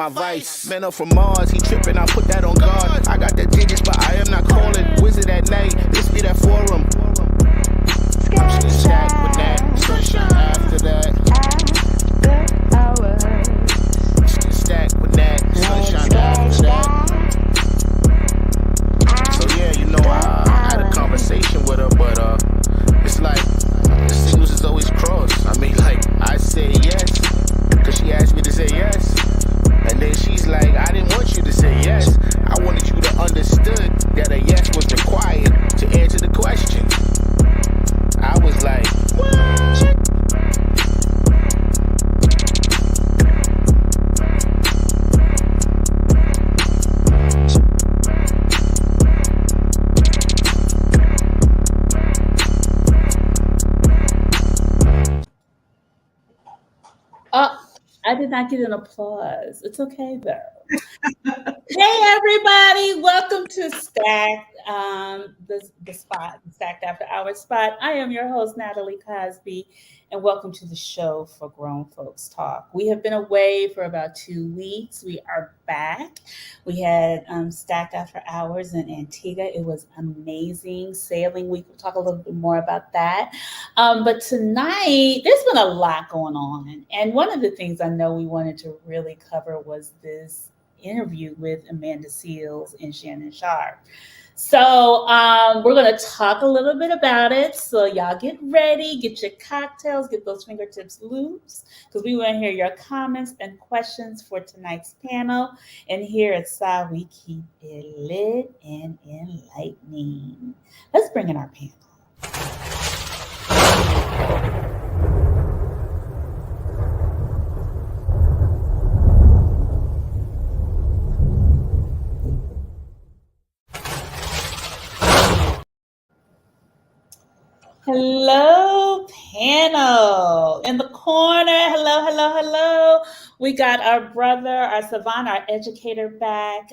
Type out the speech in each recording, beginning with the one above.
my vice. Man up from Mars, he tripping, I put that on guard. I got the digits, but I am not calling. Wizard at night, this be that forum. I'm just gonna stack with that. Sunshine after that. Just gonna stack with that. Sunshine after that. So yeah, you know, I had a conversation with her, but it's like the signals is always crossed. I mean, like, I say yes, cause she asked me to say yes. And then she's like, I didn't want you to say yes. I wanted you to understood that a yes was required to answer the question. I was like, what? I did not get an applause. It's okay though. Hey everybody, welcome to the spot, the Stacked After Hours spot. I am your host, Natalie Cosby, and welcome to the show for Grown Folks Talk. We have been away for about 2 weeks. We are back. We had Stacked After Hours in Antigua. It was amazing. Sailing week. We'll talk a little bit more about that. But tonight, there's been a lot going on. And one of the things I know we wanted to really cover was this interview with Amanda Seales and Shannon Sharpe. So we're going to talk a little bit about it. So y'all get ready, get your cocktails, get those fingertips loose, because we want to hear your comments and questions for tonight's panel. And here at SI, we keep it lit and enlightening. Let's bring in our panel. Hello, panel. In the corner, hello. We got our brother, our savant, our educator back,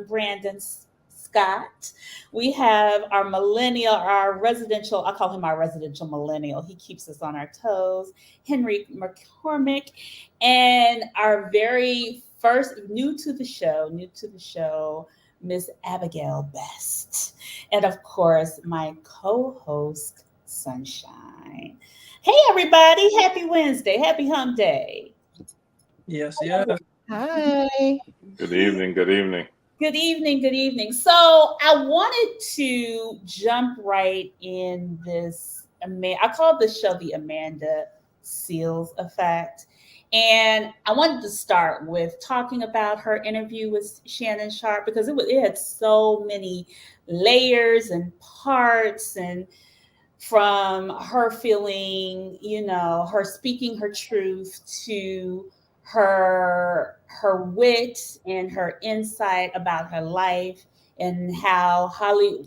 Brandon Scott. We have our millennial, our residential, I call him our residential millennial. He keeps us on our toes, Henry McCormick. And our very first, new to the show, Miss Abigail Best. And of course, my co-host, Sunshine. Hey everybody, happy Wednesday, happy hump day. Yes. Hi. Good evening. Good evening. So I wanted to jump right in this. I call this show the Amanda Seales effect. And I wanted to start with talking about her interview with Shannon Sharpe, because it had so many layers and parts, and from her feeling, her speaking her truth, to her wit and her insight about her life, and how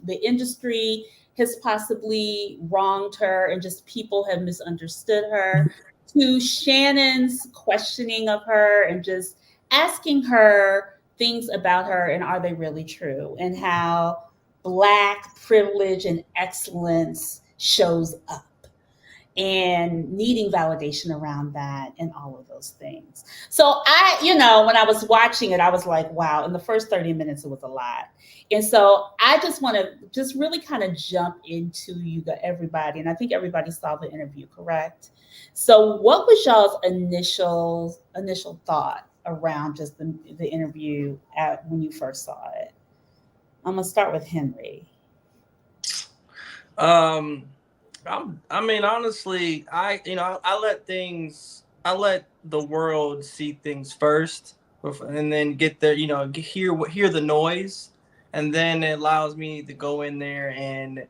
the industry has possibly wronged her and just people have misunderstood her, to Shannon's questioning of her and just asking her things about her and are they really true, and how Black privilege and excellence shows up, and needing validation around that, and all of those things. So when I was watching it, I was like, wow, in the first 30 minutes, it was a lot. And so I just want to just really kind of jump into everybody. And I think everybody saw the interview, correct? So what was y'all's initial thought around just the interview when you first saw it? I'm going to start with Henry. Honestly, I let the world see things first, and then get there, hear the noise, and then it allows me to go in there and,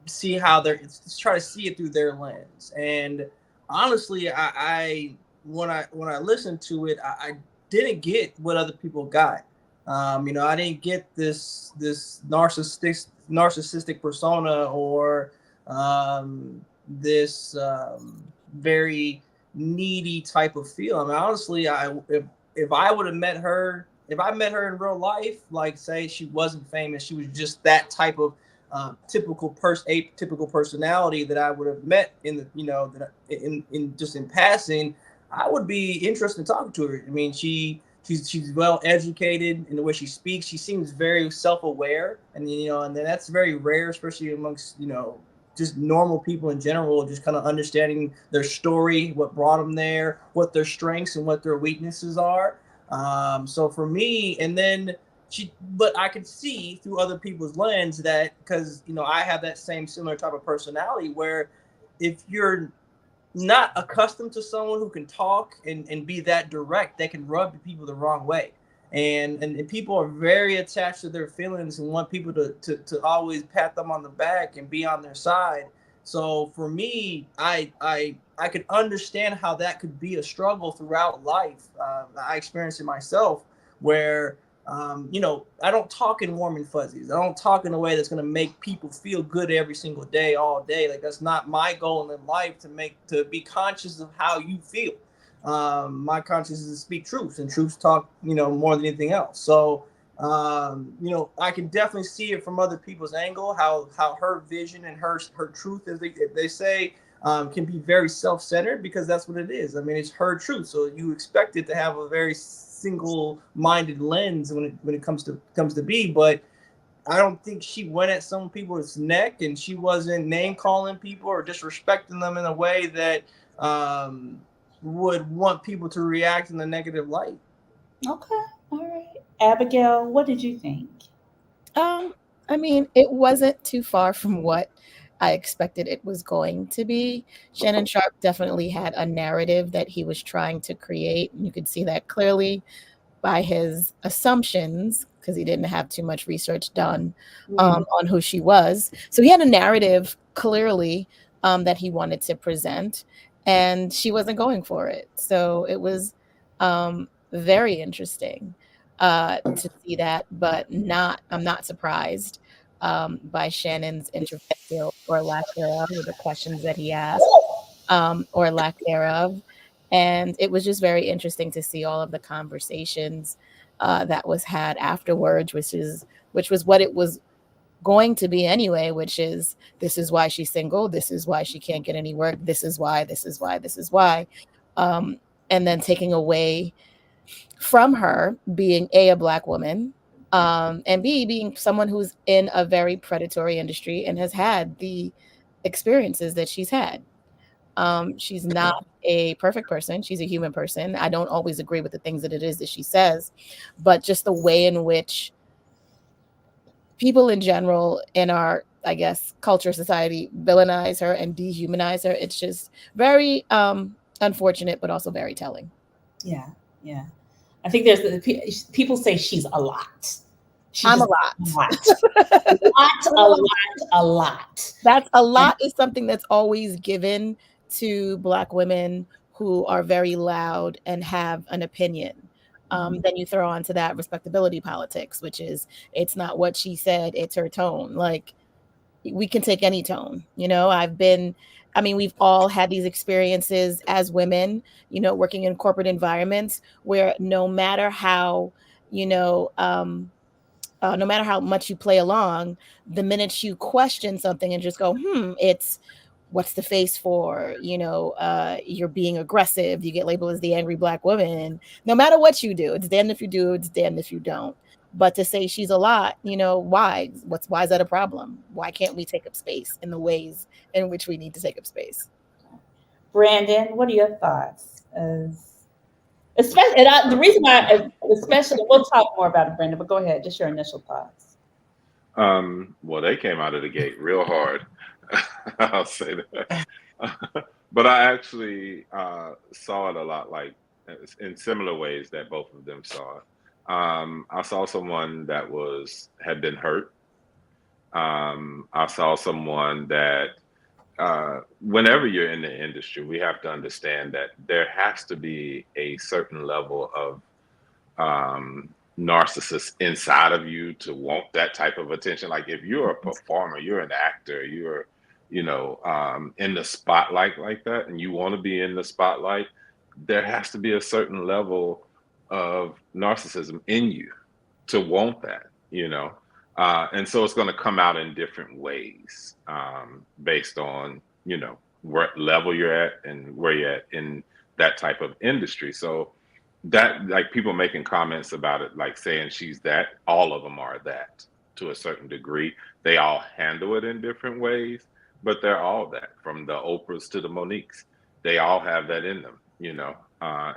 see how try to see it through their lens. And honestly, I when I listened to it, I didn't get what other people got. I didn't get this narcissistic persona, or this very needy type of feel. I mean, honestly, if I would have met her, if I met her in real life, like say she wasn't famous, she was just that type of atypical personality that I would have met in just in passing, I would be interested in talking to her. I mean, she she's well educated in the way she speaks. She seems very self-aware, and and then that's very rare, especially amongst just normal people in general, just kind of understanding their story, what brought them there, what their strengths and what their weaknesses are. So for me, and then but I could see through other people's lens that because I have that same similar type of personality where if you're not accustomed to someone who can talk and be that direct, they can rub people the wrong way. And people are very attached to their feelings and want people to always pat them on the back and be on their side. So for me, I could understand how that could be a struggle throughout life. I experienced it myself where I don't talk in warm and fuzzies. I don't talk in a way that's going to make people feel good every single day, all day. Like that's not my goal in life to be conscious of how you feel. My conscience is to speak truth, and truths talk, more than anything else. So, I can definitely see it from other people's angle, how her vision and her truth, as they say, can be very self-centered because that's what it is. I mean, it's her truth, so you expect it to have a very single-minded lens when it comes to be. But I don't think she went at some people's neck, and she wasn't name calling people or disrespecting them in a way that would want people to react in a negative light. Okay, all right. Abigail, what did you think? Um, I mean, it wasn't too far from what I expected it was going to be. Shannon Sharp definitely had a narrative that he was trying to create. You could see that clearly by his assumptions because he didn't have too much research done on who she was. So he had a narrative clearly that he wanted to present, and she wasn't going for it. So it was very interesting to see that, but I'm not surprised by Shannon's interference or lack thereof, or the questions that he asked or lack thereof. And it was just very interesting to see all of the conversations that was had afterwards, which was what it was going to be anyway, which is this is why she's single, this is why she can't get any work, this is why, this is why, this is why. And then taking away from her being a black woman, and B, being someone who's in a very predatory industry and has had the experiences that she's had. She's not a perfect person. She's a human person. I don't always agree with the things that it is that she says, but just the way in which people in general in our, I guess, culture, society, villainize her and dehumanize her. It's just very unfortunate, but also very telling. Yeah, yeah. I think people say she's a lot. I'm a lot. A lot. That's a lot is something that's always given to Black women who are very loud and have an opinion. Then you throw onto that respectability politics, which is it's not what she said, it's her tone. Like we can take any tone. We've all had these experiences as women, working in corporate environments where no matter how, no matter how much you play along, the minute you question something and just go, it's what's the face for, you're being aggressive, you get labeled as the angry Black woman. No matter what you do, it's damned if you do, it's damned if you don't. But to say she's a lot, why? Why is that a problem? Why can't we take up space in the ways in which we need to take up space? Brandon, what are your thoughts? Especially, the reason why, especially, we'll talk more about it, Brandon. But go ahead, just your initial thoughts. Well, they came out of the gate real hard. I'll say that. But I actually saw it a lot, like in similar ways that both of them saw it. I saw someone that had been hurt. I saw someone that whenever you're in the industry, we have to understand that there has to be a certain level of narcissist inside of you to want that type of attention. Like if you're a performer, you're an actor, you're in the spotlight like that, and you want to be in the spotlight, there has to be a certain level of narcissism in you to want that, and so it's going to come out in different ways based on what level you're at and where you're at in that type of industry. So that, like, people making comments about it, like saying she's that, all of them are that to a certain degree. They all handle it in different ways, but they're all that, from the Oprahs to the Moniques. They all have that in them,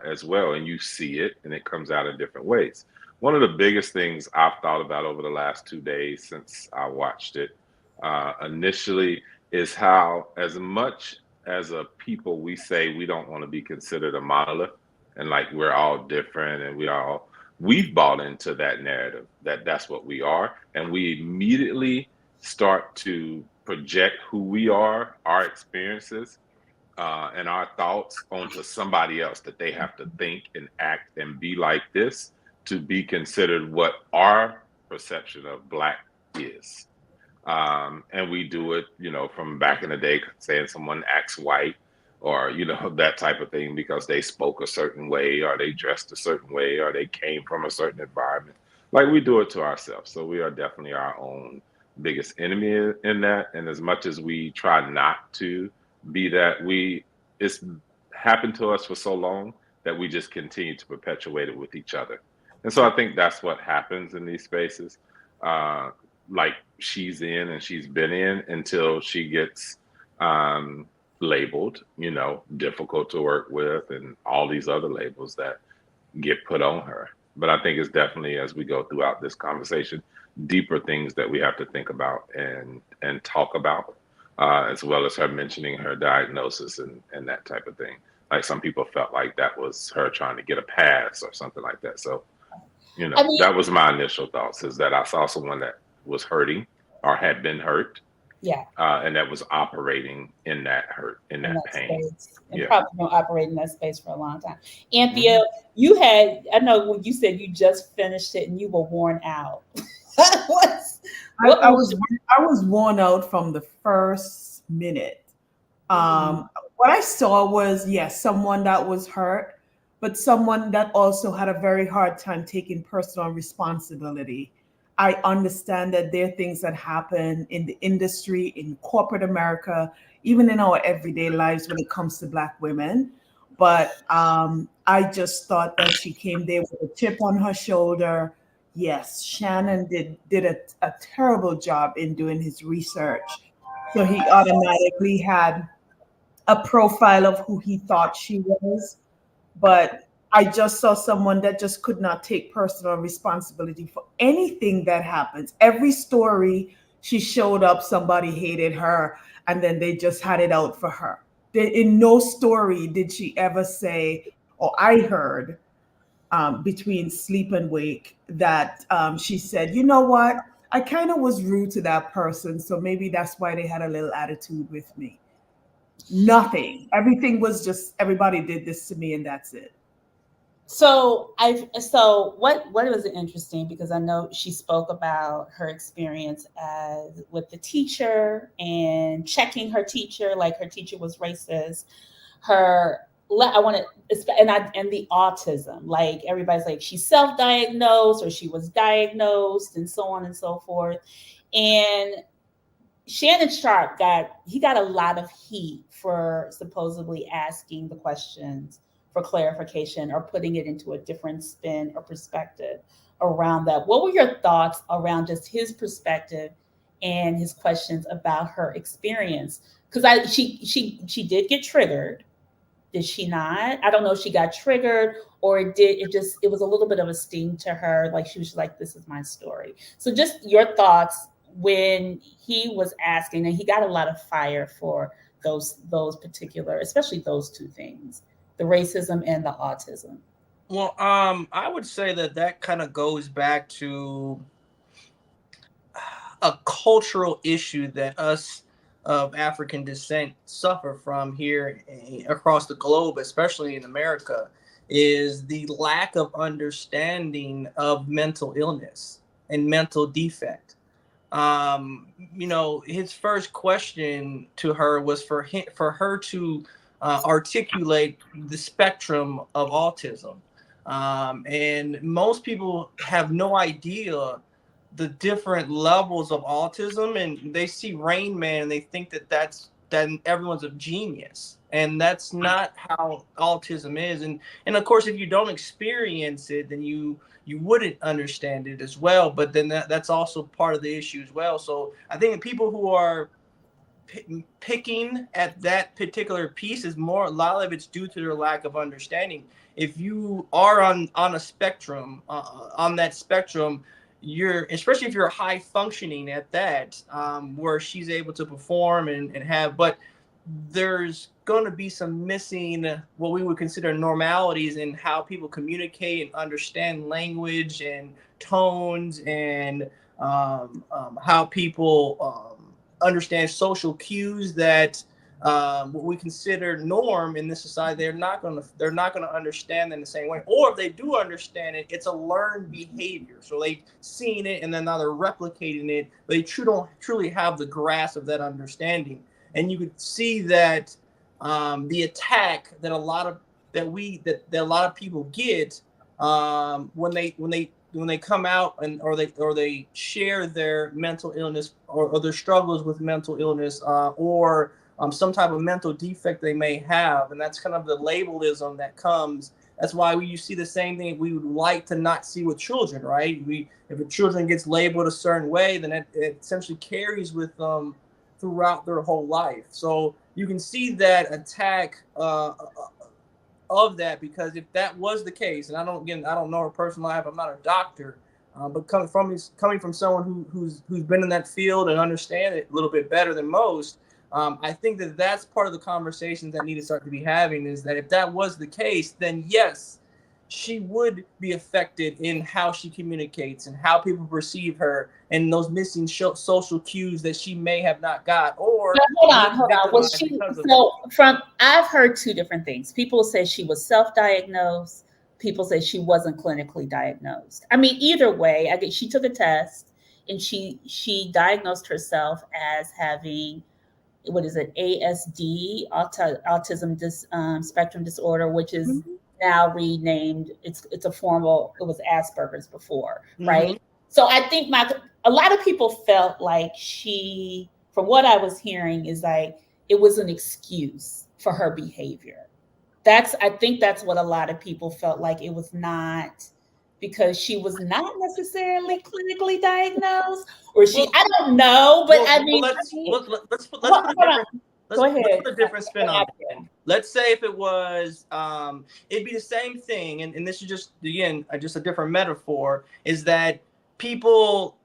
as well. And you see it, and it comes out in different ways. One of the biggest things I've thought about over the last 2 days since I watched it initially is how, as much as a people, we say we don't want to be considered a monolith, and like we're all different, and we've bought into that narrative that that's what we are, and we immediately start to project who we are, our experiences, and our thoughts onto somebody else, that they have to think and act and be like this to be considered what our perception of Black is. And we do it, from back in the day, saying someone acts white, or, that type of thing, because they spoke a certain way, or they dressed a certain way, or they came from a certain environment. Like, we do it to ourselves. So we are definitely our own biggest enemy in that. And as much as we try not to be that, it's happened to us for so long that we just continue to perpetuate it with each other. And so I think that's what happens in these spaces. Like, she's in and she's been in until she gets labeled, difficult to work with, and all these other labels that get put on her. But I think it's definitely, as we go throughout this conversation, deeper things that we have to think about and talk about, as well as her mentioning her diagnosis and that type of thing. Like, some people felt like that was her trying to get a pass or something like that. So, that was my initial thoughts, is that I saw someone that was hurting or had been hurt. Yeah. And that was operating in that hurt, in that pain. Space. And probably going to operate in that space for a long time. Anthea, I know when you said you just finished it and you were worn out. I was worn out from the first minute. What I saw was, yes, someone that was hurt, but someone that also had a very hard time taking personal responsibility. I understand that there are things that happen in the industry, in corporate America, even in our everyday lives when it comes to Black women. But I just thought that she came there with a chip on her shoulder. Yes, Shannon did a terrible job in doing his research. So he automatically had a profile of who he thought she was. But I just saw someone that just could not take personal responsibility for anything that happens. Every story she showed up, somebody hated her, and then they just had it out for her. In no story did she ever say, or I heard between sleep and wake, that she said, you know what? I kind of was rude to that person, so maybe that's why they had a little attitude with me. Nothing. Everything was just, everybody did this to me and that's it. So what was interesting, because I know she spoke about her experience with the teacher and checking her teacher, like her teacher was racist. And the autism, like everybody's like she's self-diagnosed or she was diagnosed and so on and so forth. And Shannon Sharpe got a lot of heat for supposedly asking the questions for clarification or putting it into a different spin or perspective around that. What were your thoughts around just his perspective and his questions about her experience? Because she did get triggered. Did she not? I don't know if she got triggered or it was a little bit of a sting to her. Like she was like, this is my story. So just your thoughts when he was asking, and he got a lot of fire for those particular, especially those two things, the racism and the autism. Well, I would say that kind of goes back to a cultural issue that us of African descent suffer from here across the globe, especially in America, is the lack of understanding of mental illness and mental defect. His first question to her was for her to articulate the spectrum of autism. And most people have no idea the different levels of autism, and they see Rain Man and they think that that's then everyone's a genius, and that's not how autism is. And of course, if you don't experience it, then you wouldn't understand it as well. But then that's also part of the issue as well. So I think people who are picking at that particular piece is more, a lot of it's due to their lack of understanding. If you are on a spectrum, on that spectrum, you're, especially if you're high functioning at that, where she's able to perform and have, but there's going to be some missing, what we would consider normalities in how people communicate and understand language and tones, and how people understand social cues that what we consider norm in this society. They're not going to understand in the same way, or if they do understand it, it's a learned behavior. So they've seen it and then now they're replicating it, but they don't truly have the grasp of that understanding. And you could see that the attack that a lot of people get when they come out and or they share their mental illness, or their struggles with mental illness, or some type of mental defect they may have. And that's kind of the labelism that comes. That's why you see the same thing we would like to not see with children, right? If a children gets labeled a certain way, then it essentially carries with them throughout their whole life. So you can see that attack of that, because if that was the case, and I don't know her personal life, I'm not a doctor, but coming from someone who's been in that field and understand it a little bit better than most, I think that's part of the conversations that need to start to be having, is that if that was the case, then yes, she would be affected in how she communicates and how people perceive her, and those missing social cues that she may have not got, or hold on. Was she, I've heard two different things. People say she was self-diagnosed. People say she wasn't clinically diagnosed. I mean, either way, I guess she took a test and she diagnosed herself as having, what is it, ASD, autism spectrum disorder, which is now renamed. It's a formal. It was Asperger's before, right? So I think a lot of people felt like she, from what I was hearing, is like it was an excuse for her behavior. I think that's what a lot of people felt like. It was not because she was not necessarily clinically diagnosed, or I don't know, but I mean, let's put a different spin on it. Let's say if it was, it'd be the same thing, and this is just, again, just a different metaphor, is that people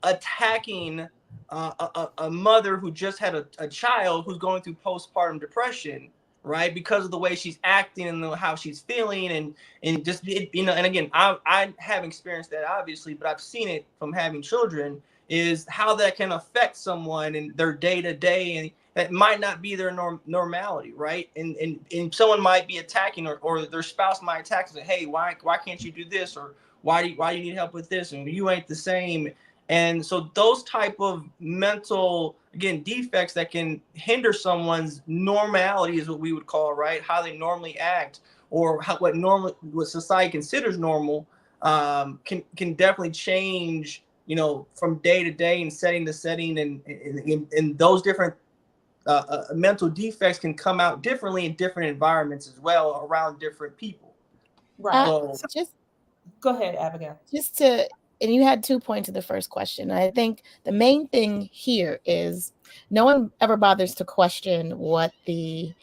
attacking a mother who just had a child who's going through postpartum depression, right? Because of the way she's acting and how she's feeling, and just, and again, I haven't experienced that, obviously, but I've seen it from having children, is how that can affect someone in their day-to-day, and that might not be their normality, right? And someone might be attacking, or their spouse might attack and say, hey, why can't you do this? Or why do you need help with this? And you ain't the same. And so those type of mental, again, defects that can hinder someone's normality is what we would call, right, how they normally act, or what society considers normal, can definitely change, from day to day and setting to setting, and those different mental defects can come out differently in different environments as well, around different people. Right. So just go ahead, Abigail. And you had 2 points to the first question. I think the main thing here is no one ever bothers to question what the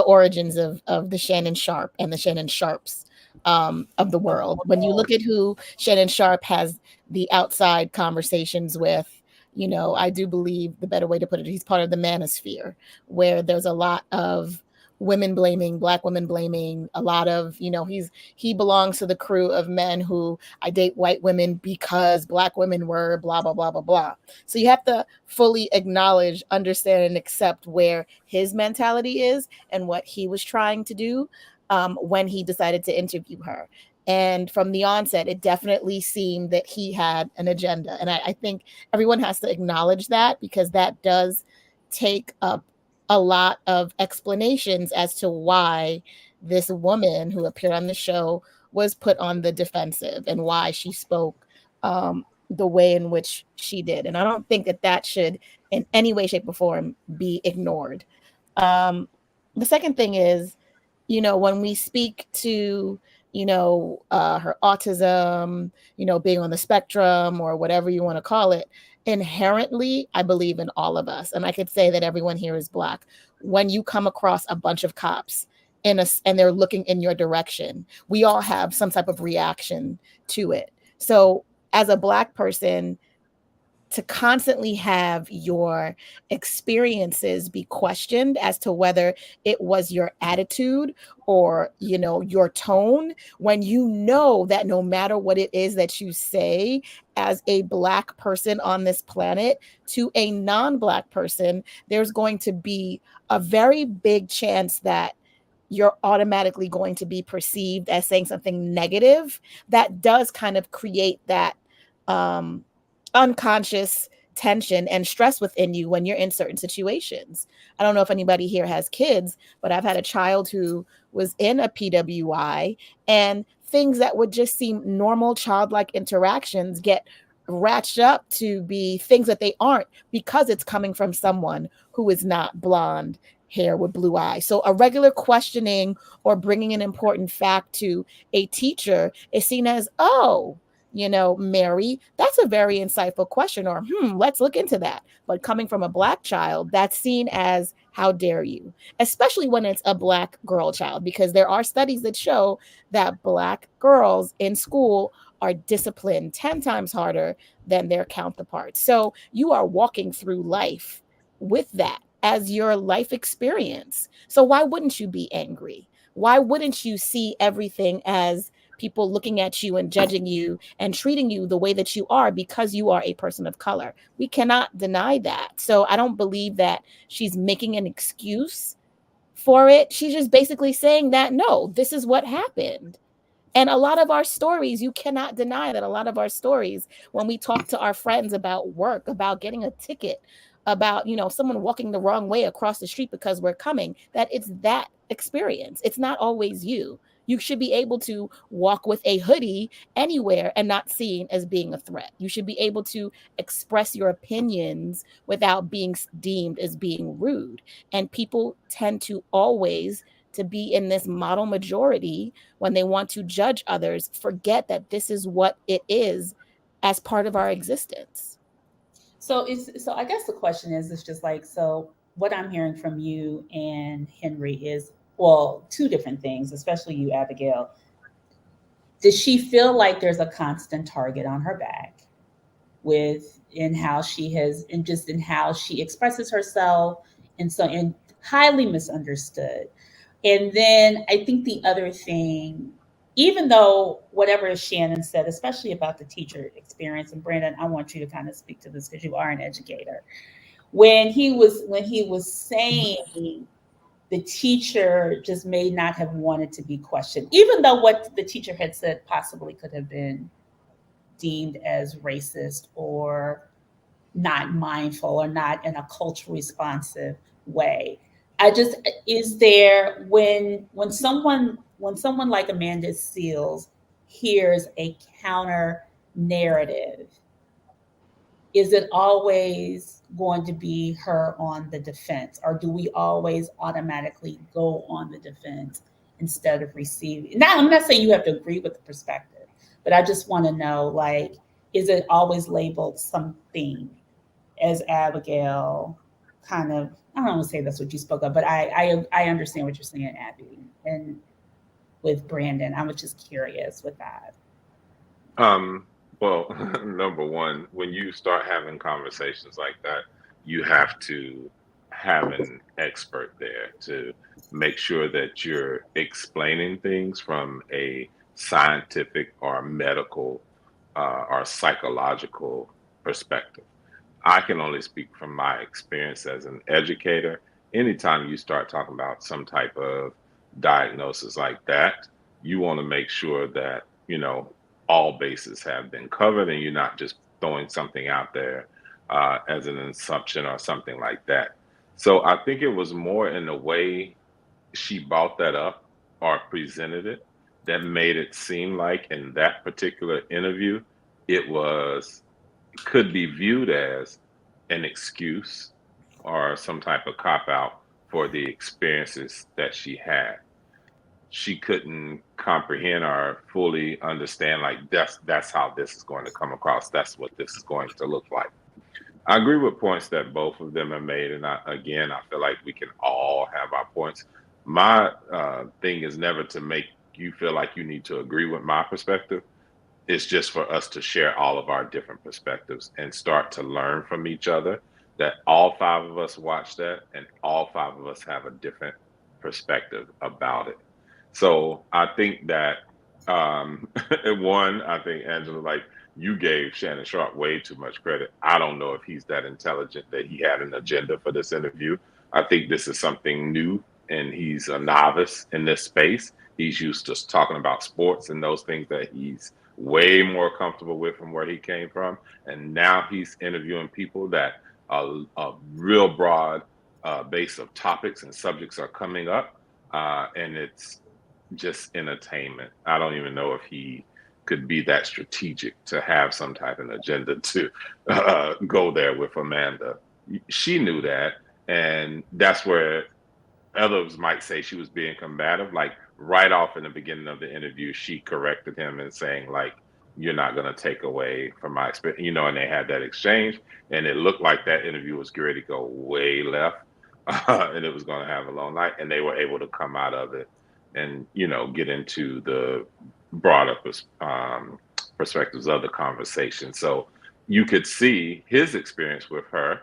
origins of the Shannon Sharpe and the Shannon Sharpes of the world. When you look at who Shannon Sharpe has the outside conversations with, I do believe the better way to put it, he's part of the manosphere, where there's a lot of women blaming, Black women blaming, a lot of, he belongs to the crew of men who, I date white women because Black women were blah, blah, blah, blah, blah. So you have to fully acknowledge, understand, and accept where his mentality is and what he was trying to do when he decided to interview her. And from the onset, it definitely seemed that he had an agenda. And I think everyone has to acknowledge that, because that does take up a lot of explanations as to why this woman who appeared on the show was put on the defensive and why she spoke the way in which she did. And I don't think that should in any way, shape, or form be ignored. The second thing is, when we speak to, her autism, being on the spectrum or whatever you want to call it, inherently, I believe in all of us. And I could say that everyone here is Black. When you come across a bunch of cops and they're looking in your direction, we all have some type of reaction to it. So as a Black person, to constantly have your experiences be questioned as to whether it was your attitude or your tone, when that no matter what it is that you say as a Black person on this planet to a non-Black person, there's going to be a very big chance that you're automatically going to be perceived as saying something negative. That does kind of create that unconscious tension and stress within you when you're in certain situations. I don't know if anybody here has kids, but I've had a child who was in a PWI, and things that would just seem normal childlike interactions get ratcheted up to be things that they aren't, because it's coming from someone who is not blonde hair with blue eyes. So a regular questioning or bringing an important fact to a teacher is seen as, oh, Mary, that's a very insightful question, or let's look into that. But coming from a Black child, that's seen as, how dare you, especially when it's a Black girl child, because there are studies that show that Black girls in school are disciplined 10 times harder than their counterparts. So you are walking through life with that as your life experience. So why wouldn't you be angry? Why wouldn't you see everything as people looking at you and judging you and treating you the way that you are because you are a person of color? We cannot deny that. So I don't believe that she's making an excuse for it. She's just basically saying that, no, this is what happened. And a lot of our stories, you cannot deny that a lot of our stories, when we talk to our friends about work, about getting a ticket, about, someone walking the wrong way across the street because we're coming, that it's that experience. It's not always you. You should be able to walk with a hoodie anywhere and not seen as being a threat. You should be able to express your opinions without being deemed as being rude. And people tend to always to be in this model majority when they want to judge others, forget that this is what it is as part of our existence. So I guess the question is, it's just like, so what I'm hearing from you and Henry is, well, two different things, especially you, Abigail. Does she feel like there's a constant target on her back with in how she has, and just in how she expresses herself, and highly misunderstood? And then I think the other thing, even though whatever Shannon said, especially about the teacher experience, and Brandon, I want you to kind of speak to this because you are an educator. When he was saying the teacher just may not have wanted to be questioned, even though what the teacher had said possibly could have been deemed as racist or not mindful or not in a culturally responsive way. I just, is there, when someone like Amanda Seales hears a counter narrative, is it always going to be her on the defense, or do we always automatically go on the defense instead of receiving? Now, I'm not saying you have to agree with the perspective, but I just want to know, like, is it always labeled something, as Abigail kind of, I don't want to say that's what you spoke of, but I understand what you're saying, Abby, and with Brandon, I was just curious with that. Well, number one, when you start having conversations like that, you have to have an expert there to make sure that you're explaining things from a scientific or medical or psychological perspective. I can only speak from my experience as an educator. Anytime you start talking about some type of diagnosis like that, you want to make sure that, all bases have been covered and you're not just throwing something out there as an assumption or something like that. So I think it was more in the way she brought that up or presented it that made it seem like in that particular interview, it could be viewed as an excuse or some type of cop out for the experiences that she had. She couldn't comprehend or fully understand, like, that's how this is going to come across. That's what this is going to look like. I agree with points that both of them have made, and again, I feel like we can all have our points. My thing is never to make you feel like you need to agree with my perspective. It's just for us to share all of our different perspectives and start to learn from each other. That all five of us watch that, and all five of us have a different perspective about it. So I think that one, I think Angela, like, you gave Shannon Sharp way too much credit. I don't know if he's that intelligent that he had an agenda for this interview. I think this is something new, and he's a novice in this space. He's used to talking about sports and those things that he's way more comfortable with from where he came from. And now he's interviewing people that a real broad base of topics and subjects are coming up. And it's just entertainment. I don't even know if he could be that strategic to have some type of agenda to go there with Amanda. She knew that. And that's where others might say she was being combative. Like, right off in the beginning of the interview, she corrected him and saying, like, you're not going to take away from my experience, and they had that exchange, and it looked like that interview was ready to go way left, and it was going to have a long night, and they were able to come out of it and, get into the broader perspectives of the conversation. So you could see his experience with her.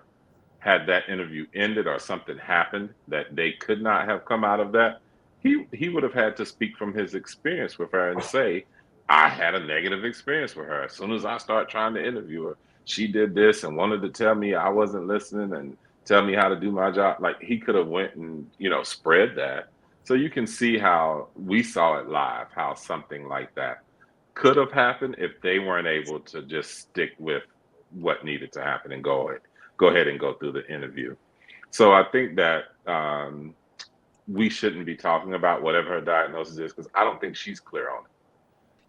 Had that interview ended or something happened that they could not have come out of that, he would have had to speak from his experience with her and say, I had a negative experience with her. As soon as I start trying to interview her, she did this and wanted to tell me I wasn't listening and tell me how to do my job. Like, he could have went and, spread that. So you can see how we saw it live, how something like that could have happened if they weren't able to just stick with what needed to happen and go ahead and go through the interview. So I think that we shouldn't be talking about whatever her diagnosis is, because I don't think she's clear on it.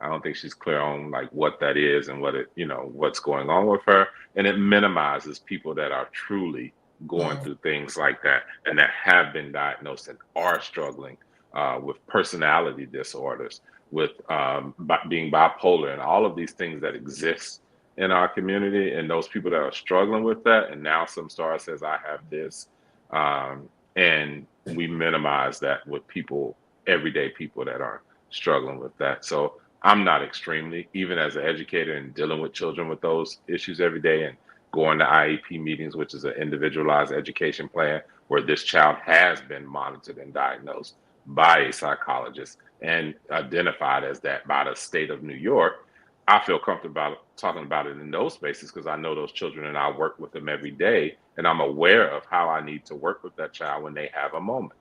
I don't think she's clear on, like, what that is and what's going on with her. And it minimizes people that are truly going through things like that and that have been diagnosed and are struggling with personality disorders, with being bipolar and all of these things that exist in our community, and those people that are struggling with that. And now some star says, I have this. And we minimize that with people, everyday people that are struggling with that. So I'm not extremely, even as an educator and dealing with children with those issues every day and going to IEP meetings, which is an individualized education plan, where this child has been monitored and diagnosed by a psychologist and identified as that by the state of New York. I feel comfortable about talking about it in those spaces because I know those children and I work with them every day, and I'm aware of how I need to work with that child when they have a moment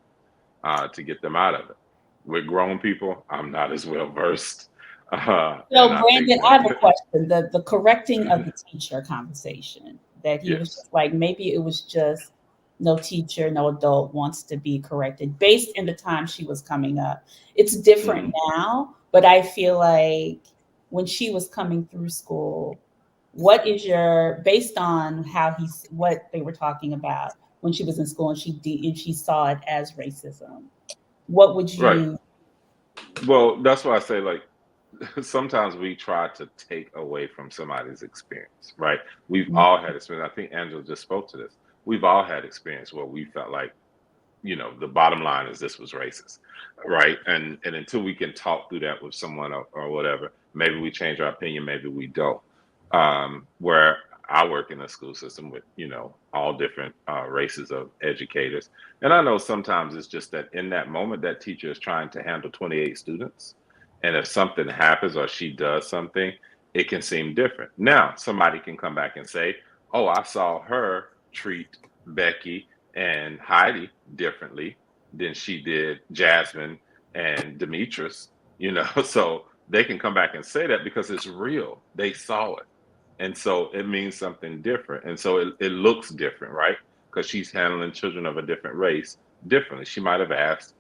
to get them out of it. With grown people, I'm not as well versed. So, Brandon, I have a question. The correcting of the teacher conversation that he was just like, maybe it was just no teacher, no adult wants to be corrected based in the time she was coming up. It's different now, but I feel like when she was coming through school, what is based on what they were talking about when she was in school and she saw it as racism, what would you? Right. Well, that's why I say, like, sometimes we try to take away from somebody's experience, right? We've all had experience. I think Angela just spoke to this. We've all had experience where we felt like, the bottom line is this was racist, right? And until we can talk through that with someone or whatever, maybe we change our opinion, maybe we don't. Where I work in a school system with, all different races of educators. And I know sometimes it's just that in that moment, that teacher is trying to handle 28 students. And if something happens or she does something, it can seem different. Now, somebody can come back and say, oh, I saw her treat Becky and Heidi differently than she did Jasmine and Demetrius, so they can come back and say that because it's real. They saw it. And so it means something different. And so it looks different, right? Because she's handling children of a different race differently. She might have asked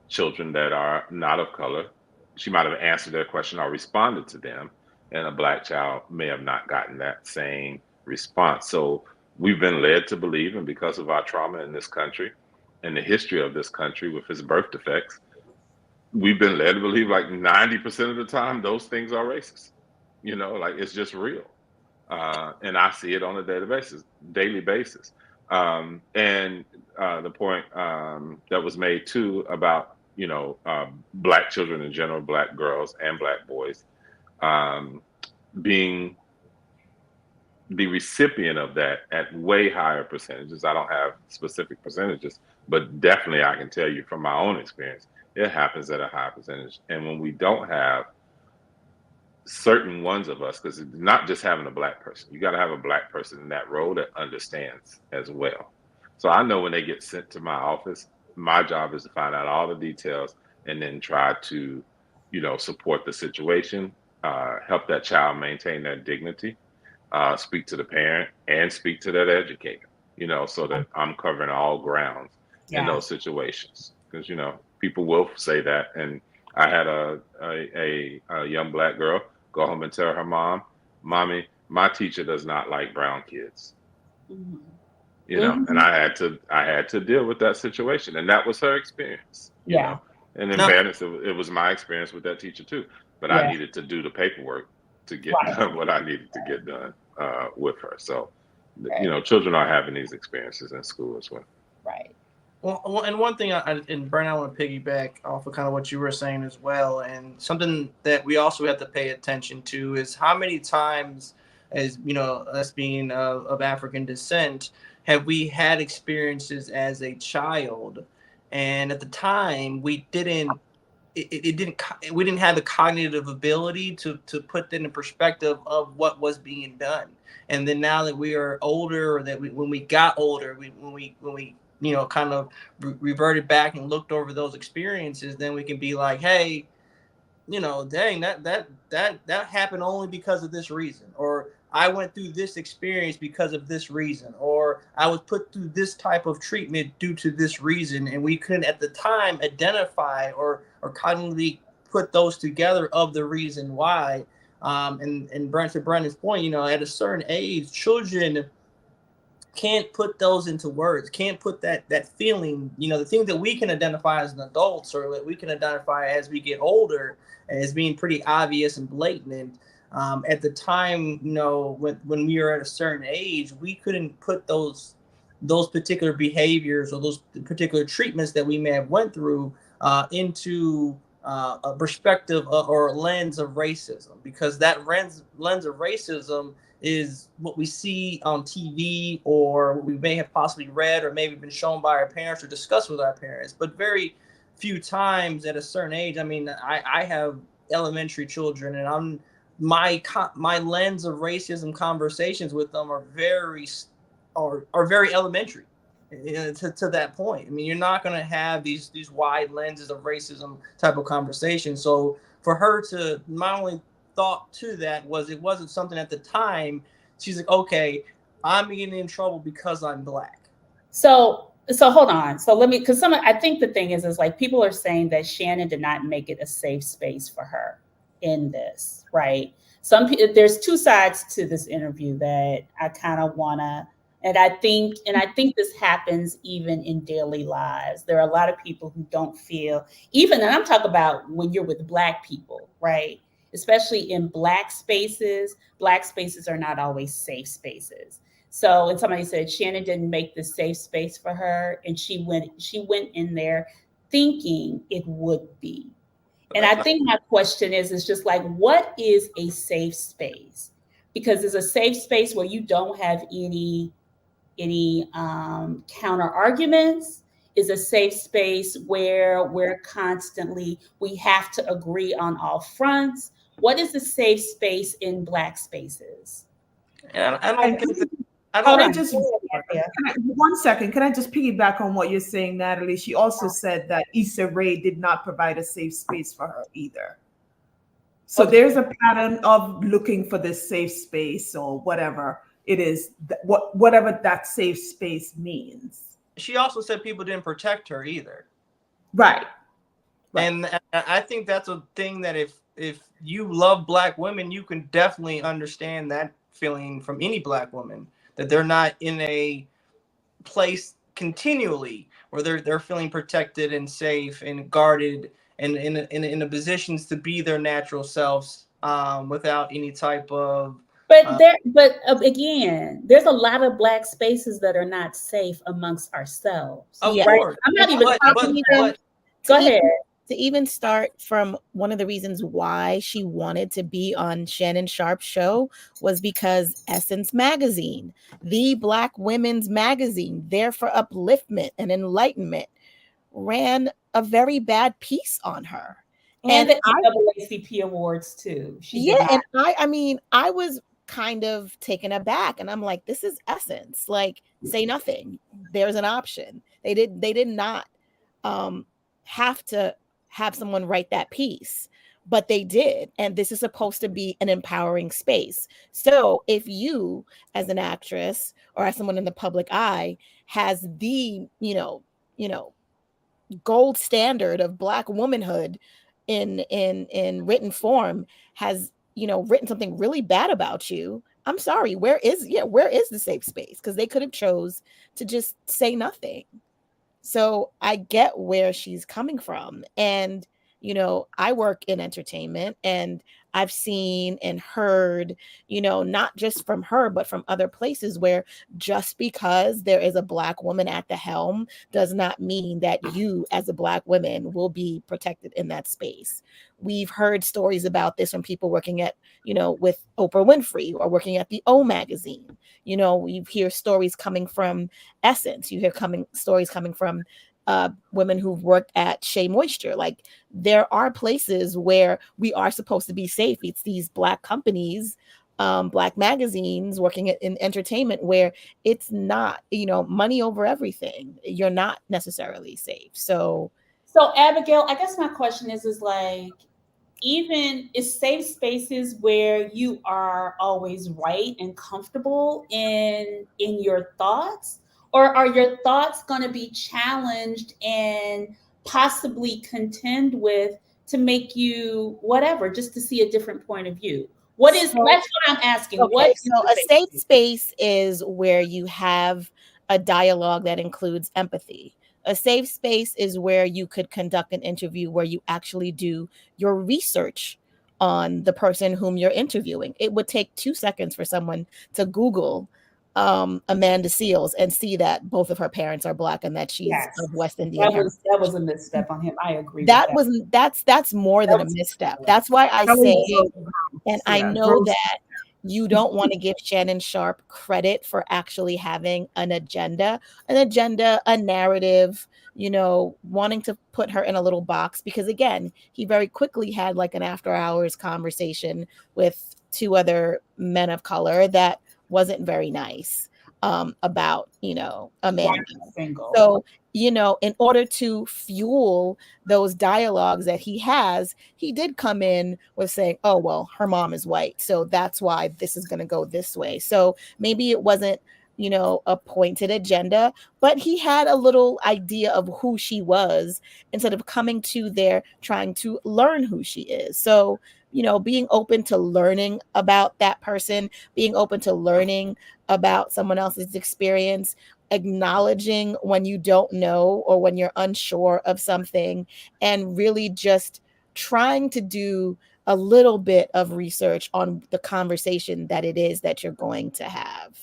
children that are not of color. She might have answered their question or responded to them. And a Black child may have not gotten that same response. So we've been led to believe, and because of our trauma in this country and the history of this country with its birth defects, we've been led to believe like 90% of the time those things are racist. Like it's just real. And I see it on a daily basis. And the point that was made too about, Black children in general, Black girls and Black boys, being the recipient of that at way higher percentages. I don't have specific percentages, but definitely I can tell you from my own experience, it happens at a high percentage. And when we don't have certain ones of us, because it's not just having a Black person, you got to have a Black person in that role that understands as well. So I know when they get sent to my office, my job is to find out all the details and then try to, support the situation, help that child maintain their dignity, speak to the parent and speak to that educator, so that I'm covering all grounds in those situations. Because, people will say that. And I had a young Black girl go home and tell her mom, "Mommy, my teacher does not like brown kids." And I had to deal with that situation, and that was her experience. And in fairness, it was my experience with that teacher too. But I needed to do the paperwork to get done what I needed to get done with her. So, children are having these experiences in school as well. Right. Well, and one thing, and Brent, I want to piggyback off of kind of what you were saying as well, and something that we also have to pay attention to is how many times, as us being of African descent, have we had experiences as a child, and at the time we didn't have the cognitive ability to put that in perspective of what was being done. And then now that we are older, or that when we got older, when we kind of reverted back and looked over those experiences, then we can be like, hey, dang, that happened only because of this reason, or I went through this experience because of this reason, or I was put through this type of treatment due to this reason. And we couldn't at the time identify or cognitively put those together of the reason why. And to Brandon's point, at a certain age, children can't put those into words, can't put that feeling, the thing that we can identify as an adults, or that we can identify as we get older as being pretty obvious and blatant. At the time, when we were at a certain age, we couldn't put those particular behaviors or those particular treatments that we may have went through into a perspective or a lens of racism, because that lens of racism is what we see on TV, or what we may have possibly read or maybe been shown by our parents or discussed with our parents, but very few times at a certain age. I mean, I have elementary children, and my lens of racism conversations with them are very elementary to that point. I mean, you're not going to have these wide lenses of racism type of conversation. So for her to, my only thought to that was, it wasn't something at the time. She's like, okay, I'm getting in trouble because I'm Black. So hold on. So let me, because I think the thing is like, people are saying that Shannon did not make it a safe space for her in this, right? There's two sides to this interview that I kind of want to, and I think this happens even in daily lives. There are a lot of people who don't feel, and I'm talking about when you're with Black people, right? Especially in Black spaces are not always safe spaces. So, and somebody said Shannon didn't make the safe space for her, and she went in there thinking it would be. And I think my question is just like, what is a safe space? Because it's a safe space where you don't have any counter arguments. Is a safe space where we have to agree on all fronts. What is a safe space in Black spaces? And one second. Can I just piggyback on what you're saying, Natalie? She also said that Issa Rae did not provide a safe space for her either. So there's a pattern of looking for this safe space, or whatever it is, whatever that safe space means. She also said people didn't protect her either. Right. And I think that's a thing that if you love Black women, you can definitely understand that feeling from any Black woman, that they're not in a place continually where they're feeling protected and safe and guarded and in a positions to be their natural selves, without any type of uh, Again, there's a lot of black spaces that are not safe amongst ourselves, of Yeah, right? course. I'm not and even but talking but about. even but to Go even ahead. to even start from one of the reasons why she wanted to be on Shannon Sharp's show was because Essence magazine, the black women's magazine, there for upliftment and enlightenment, ran a very bad piece on her. And And the NAACP awards too. She yeah, did not. and I mean, I was kind of taken aback, and I'm like, this is Essence. Like, say nothing. There's an option. They did not um have to have someone write that piece, but they did. And this is supposed to be an empowering space. So if you, as an actress or as someone in the public eye, has the, you know, gold standard of black womanhood in written form, has, written something really bad about you, I'm sorry, where is the safe space? Because they could have chose to just say nothing. So I get where she's coming from. And, I work in entertainment, and I've seen and heard, not just from her, but from other places, where just because there is a black woman at the helm does not mean that you, as a black woman, will be protected in that space. We've heard stories about this from people working at, with Oprah Winfrey, or working at the O magazine. We hear stories coming from Essence. You hear stories coming from women who've worked at Shea Moisture. Like, there are places where we are supposed to be safe. It's these black companies, black magazines working in entertainment, where it's not, money over everything. You're not necessarily safe. So So Abigail, I guess my question is like, even is safe spaces where you are always right and comfortable in your thoughts, or are your thoughts going to be challenged and possibly contend with to make you whatever, just to see a different point of view? What is so That's what I'm asking. What Okay, is so the a safe safe space? space is where you have a dialogue that includes empathy. A safe space is where you could conduct an interview where you actually do your research on the person whom you're interviewing. It would take 2 seconds for someone to Google Amanda Seales and see that both of her parents are black and that she's Yes, of West Indian that was heritage. a misstep on him. I agree with That that. wasn't that's more That than a was misstep. That's why I That was say, and gross. I Yeah, know gross. that you don't want to give Shannon Sharp credit for actually having an agenda, a narrative, wanting to put her in a little box. Because again, he very quickly had like an after hours conversation with two other men of color that wasn't very nice, about, why Amanda. he's single. So, in order to fuel those dialogues that he has, he did come in with saying, oh, well, her mom is white, so that's why this is going to go this way. So maybe it wasn't, a pointed agenda, but he had a little idea of who she was, instead of coming to there trying to learn who she is. So, being open to learning about that person, being open to learning about someone else's experience, acknowledging when you don't know or when you're unsure of something, and really just trying to do a little bit of research on the conversation that it is that you're going to have.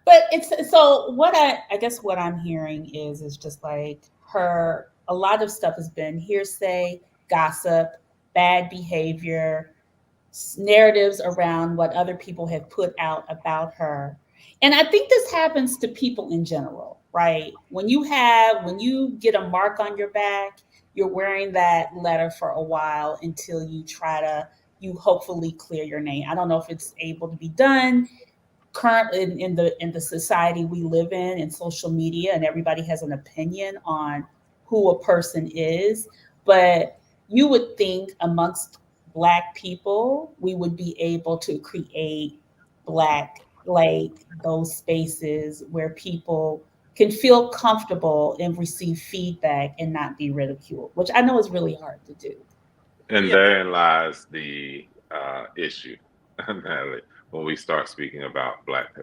But it's so what I guess what I'm hearing is just like her, a lot of stuff has been hearsay, gossip, bad behavior, narratives around what other people have put out about her. And I think this happens to people in general, right? When you get a mark on your back, you're wearing that letter for a while until you hopefully clear your name. I don't know if it's able to be done current in the society we live in, and social media, and everybody has an opinion on who a person is. But you would think amongst black people we would be able to create black, like those spaces where people can feel comfortable and receive feedback and not be ridiculed, which I know is really hard to do. And Yeah. therein lies the issue, Natalie. when we start speaking about Black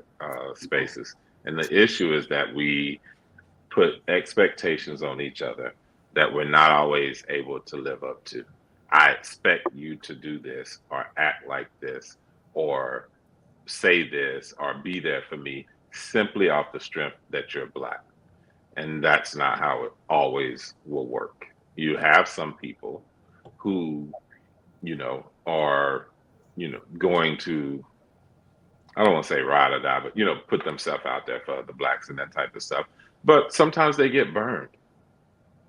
spaces. And the issue is that we put expectations on each other that we're not always able to live up to. I expect you to do this or act like this or say this or be there for me simply off the strength that you're Black. And that's not how it always will work. You have some people who, are, going to, I don't want to say ride or die, but, put themselves out there for the Blacks and that type of stuff. But sometimes they get burned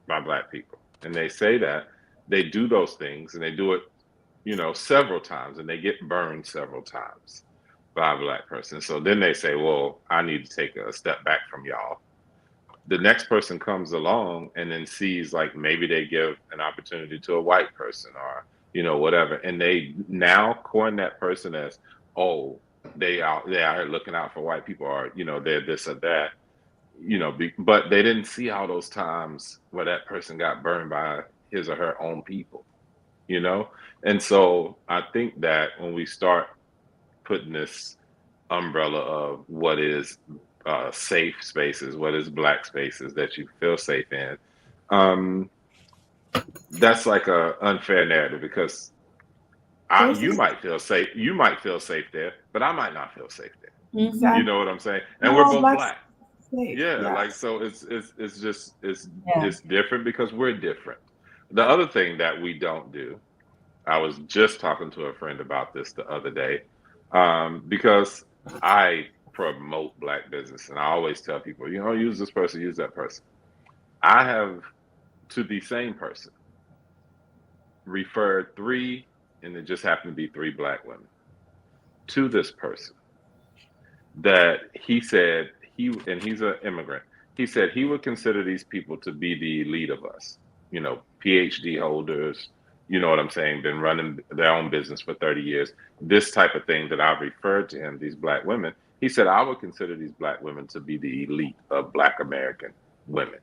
by Black people. And they say that they do those things and they do it, several times, and they get burned several times by a Black person. So then they say, well, I need to take a step back from y'all. The next person comes along and then sees like maybe they give an opportunity to a white person or, whatever. And they now coin that person as, oh, they out here looking out for white people or, they're this or that. But they didn't see all those times where that person got burned by his or her own people, And so I think that when we start putting this umbrella of what is safe spaces, what is Black spaces that you feel safe in, that's like a unfair narrative because you might feel safe there, but I might not feel safe there. Exactly. You know what I'm saying? And we're both Black. Safe. Yeah, Yes. like so it's different because we're different. The other thing that we don't do, I was just talking to a friend about this the other day, because I promote Black business and I always tell people, use this person, use that person. I have to the same person referred 3, and it just happened to be 3 Black women to this person that he said and he's an immigrant. He said he would consider these people to be the elite of us, PhD holders, you know what I'm saying, been running their own business for 30 years, this type of thing that I've referred to him, these Black women. He said, I would consider these Black women to be the elite of Black American women.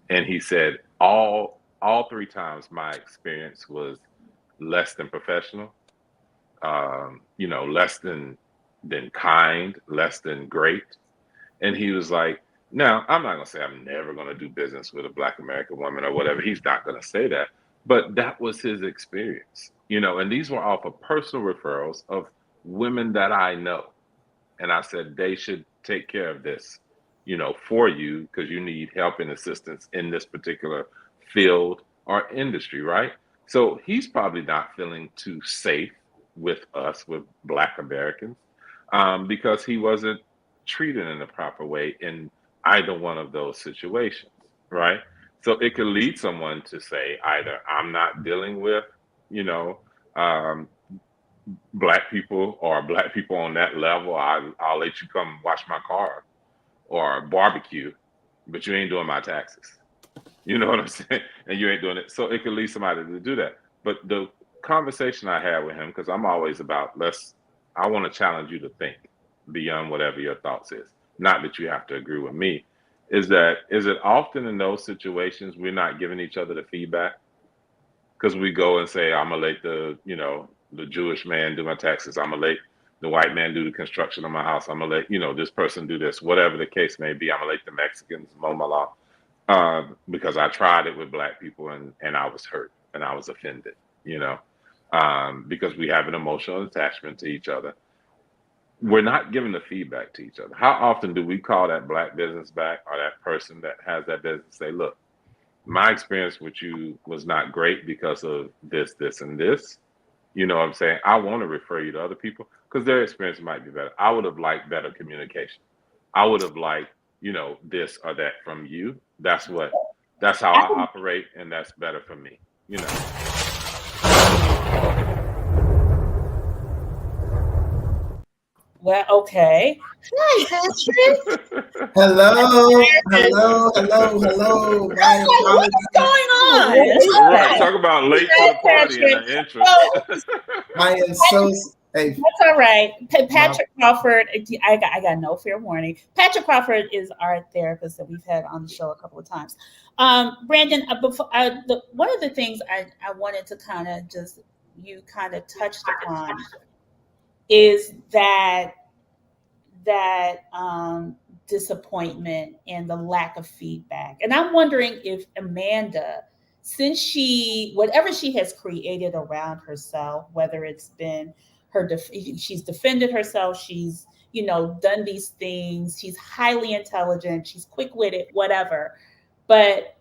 And he said, all 3 times my experience was less than professional, less than kind, less than great. And he was like, now, I'm not going to say I'm never going to do business with a Black American woman or whatever. He's not going to say that. But that was his experience, and these were off of personal referrals of women that I know. And I said, they should take care of this, for you because you need help and assistance in this particular field or industry, right? So he's probably not feeling too safe with us, with Black Americans, because he wasn't treated in the proper way in either one of those situations, right? So it could lead someone to say either I'm not dealing with, Black people or Black people on that level. I'll let you come wash my car or barbecue, but you ain't doing my taxes. You know what I'm saying? And you ain't doing it. So it could lead somebody to do that. But the conversation I had with him, because I'm always about I want to challenge you to think beyond whatever your thoughts is. Not that you have to agree with me. Is it often in those situations we're not giving each other the feedback? Because we go and say, I'm gonna let the Jewish man do my taxes. I'm gonna let the white man do the construction of my house. I'm gonna let this person do this, whatever the case may be. I'm gonna let the Mexicans mow my lawn, because I tried it with Black people and I was hurt and I was offended. Because we have an emotional attachment to each other. We're not giving the feedback to each other. How often do we call that Black business back or that person that has that business say, look, my experience with you was not great because of this, this, and this. You know what I'm saying? I want to refer you to other people because their experience might be better. I would have liked better communication. I would have liked, this or that from you. That's how I operate, and that's better for me, Well, okay. Hi, Patrick. Hello. My What's apologies. going on? All right, talk about late to the party in the intro. I am so. Hey, That's all right. Patrick Crawford, I got no fair warning. Patrick Crawford is our therapist that we've had on the show a couple of times. Brandon, one of the things I wanted to you kind of touched upon is that disappointment and the lack of feedback. And I'm wondering if Amanda, since whatever she has created around herself, whether it's been she's defended herself, she's done these things, she's highly intelligent, she's quick-witted, whatever, but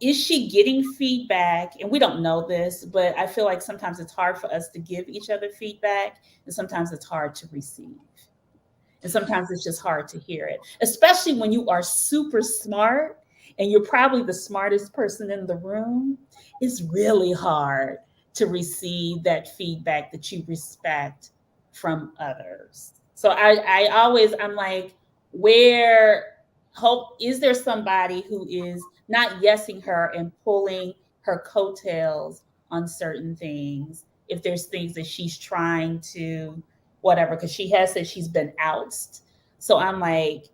is she getting feedback? And we don't know this, but I feel like sometimes it's hard for us to give each other feedback, and sometimes it's hard to receive. And sometimes it's just hard to hear it, especially when you are super smart and you're probably the smartest person in the room. It's really hard to receive that feedback that you respect from others. So I'm like, is there somebody who is not yesing her and pulling her coattails on certain things? If there's things that she's trying to whatever, because she has said she's been ousted. So I'm like,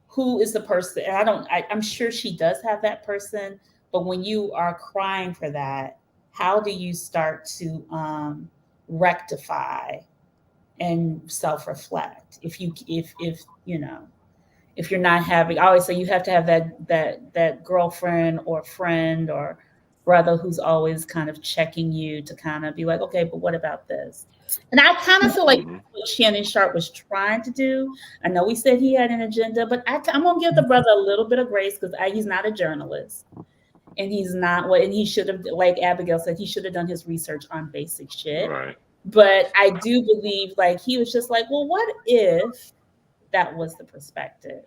who is the person? And I'm sure she does have that person, but when you are crying for that, how do you start to rectify and self-reflect? If you're not having, I always say you have to have that girlfriend or friend or brother who's always kind of checking you to kind of be like, okay, but what about this? And I kind of feel like what Shannon Sharp was trying to do. I know he said he had an agenda, but I'm gonna give the brother a little bit of grace because he's not a journalist, and he's not what, and he should have, like Abigail said, he should have done his research on basic shit. Right. But I do believe, like, he was just like, well, what if that was the perspective?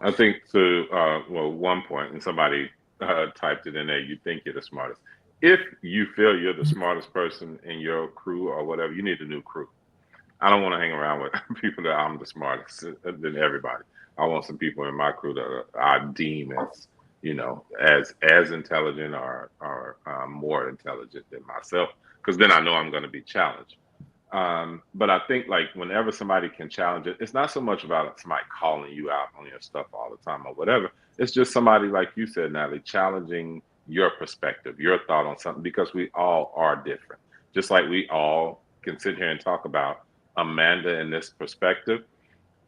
I think one point, and somebody typed it in there, you think you're the smartest. If you feel you're the smartest person in your crew or whatever, you need a new crew. I don't want to hang around with people that I'm the smartest than everybody. I want some people in my crew that I deem as, as intelligent or more intelligent than myself, because then I know I'm going to be challenged. But I think like whenever somebody can challenge it, it's not so much about somebody calling you out on your stuff all the time or whatever. It's just somebody, like you said, Natalie, challenging your perspective, your thought on something, because we all are different. Just like we all can sit here and talk about Amanda in this perspective,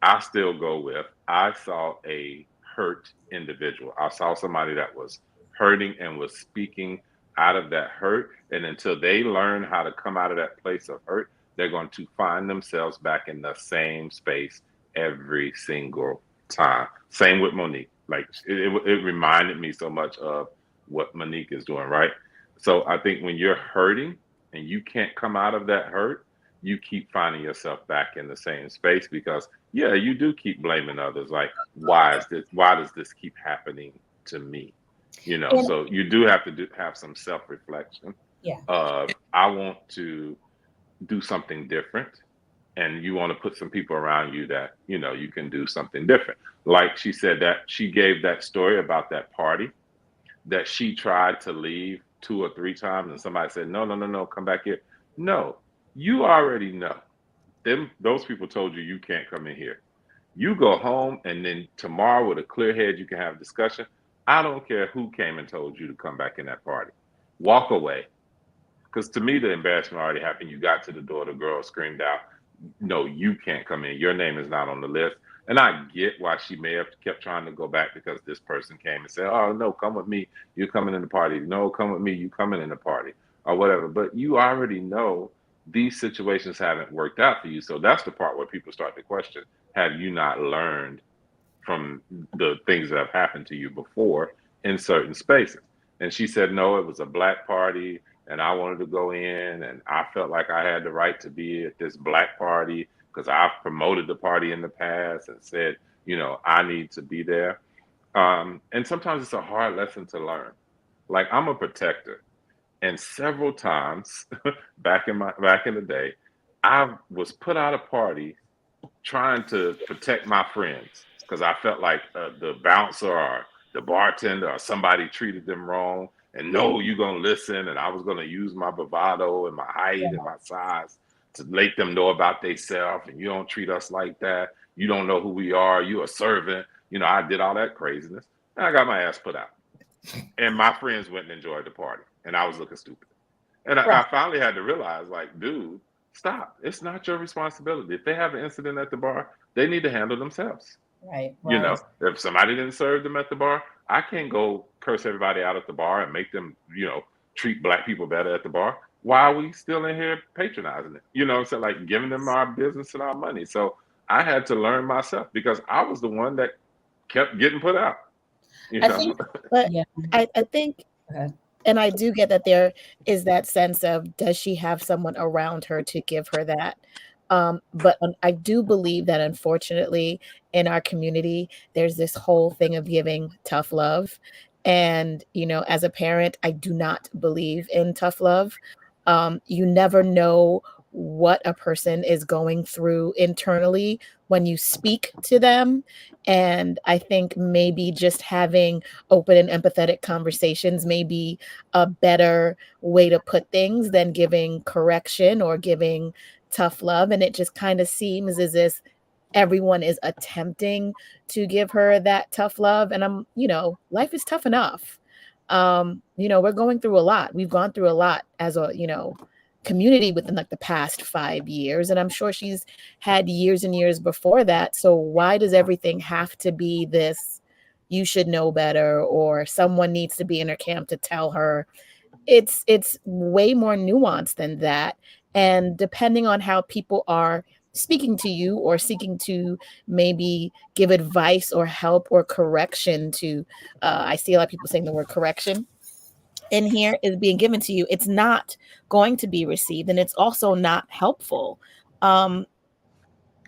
I still go with, I saw a hurt individual. I saw somebody that was hurting and was speaking out of that hurt. And until they learn how to come out of that place of hurt, they're going to find themselves back in the same space every single time. Same with Monique. Like it reminded me so much of what Monique is doing, right? So I think when you're hurting and you can't come out of that hurt, you keep finding yourself back in the same space because, yeah, you do keep blaming others. Like, why does this keep happening to me? So you do have to have some self-reflection. Yeah. I want to do something different, and you want to put some people around you that you can do something different. Like she said, that she gave that story about that party that she tried to leave 2 or 3 times, and somebody said, no, come back here. No, you already know those people told you can't come in here. You go home, and then tomorrow with a clear head you can have a discussion. I don't care who came and told you to come back in that party. Walk away. Because to me, the embarrassment already happened. You got to the door, the girl screamed out, no, you can't come in. Your name is not on the list. And I get why she may have kept trying to go back, because this person came and said, oh, no, come with me. You're coming in the party. No, come with me. You coming in the party or whatever. But you already know these situations haven't worked out for you. So that's the part where people start to question, have you not learned from the things that have happened to you before in certain spaces? And she said, no, it was a black party, and I wanted to go in, and I felt like I had the right to be at this black party because I've promoted the party in the past and said, I need to be there. And sometimes it's a hard lesson to learn. Like, I'm a protector, and several times back in the day, I was put out a party trying to protect my friends because I felt like the bouncer or the bartender or somebody treated them wrong. And no, you're going to listen. And I was going to use my bravado and my height and my size to make them know about themselves. And you don't treat us like that. You don't know who we are. You're a servant. I did all that craziness. And I got my ass put out. And my friends went and enjoyed the party. And I was looking stupid. And I finally had to realize, like, dude, stop. It's not your responsibility. If they have an incident at the bar, they need to handle themselves. Right, You right. know, if somebody didn't serve them at the bar, I can't go curse everybody out at the bar and make them, treat black people better at the bar. Why are we still in here patronizing it? You know what I'm saying? Like giving them our business and our money. So I had to learn myself because I was the one that kept getting put out. You I know, think, But yeah. I think, Okay. and I do get that there is that sense of, does she have someone around her to give her that? But I do believe that unfortunately in our community, there's this whole thing of giving tough love. And, as a parent, I do not believe in tough love. You never know what a person is going through internally when you speak to them. And I think maybe just having open and empathetic conversations may be a better way to put things than giving correction or giving tough love. And it just kind of seems as if everyone is attempting to give her that tough love. And life is tough enough. We're going through a lot. We've gone through a lot as a, community within like the past 5 years. And I'm sure she's had years and years before that. So why does everything have to be this, you should know better, or someone needs to be in her camp to tell her? It's way more nuanced than that. And depending on how people are speaking to you or seeking to maybe give advice or help or correction to, I see a lot of people saying the word correction in here is being given to you, it's not going to be received, and it's also not helpful. um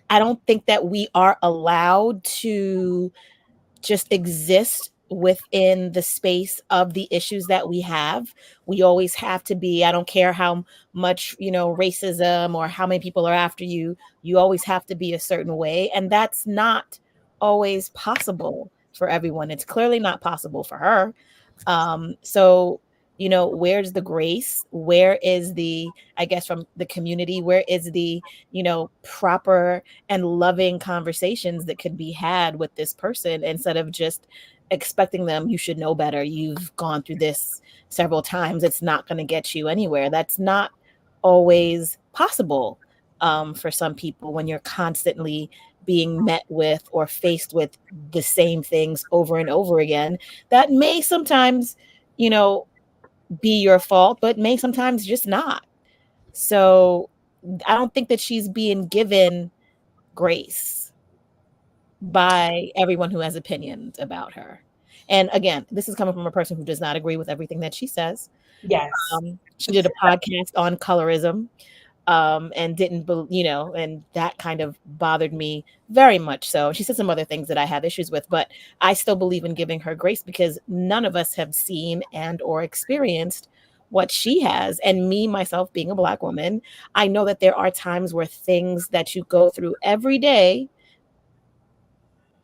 I don't think that we are allowed to just exist within the space of the issues that we have. We always have to be, I don't care how much, racism or how many people are after you, you always have to be a certain way. And that's not always possible for everyone. It's clearly not possible for her. So, where's the grace? Where is the, I guess, from the community, where is the, proper and loving conversations that could be had with this person instead of just expecting them, you should know better. You've gone through this several times. It's not going to get you anywhere. That's not always possible for some people when you're constantly being met with or faced with the same things over and over again. That may sometimes, you know, be your fault, but may sometimes just not. So I don't think that she's being given grace by everyone who has opinions about her. And again, this is coming from a person who does not agree with everything that she says. Yes. She did a podcast on colorism, and didn't, and that kind of bothered me very much. So she said some other things that I have issues with, but I still believe in giving her grace because none of us have seen and or experienced what she has. And me, myself, being a Black woman, I know that there are times where things that you go through every day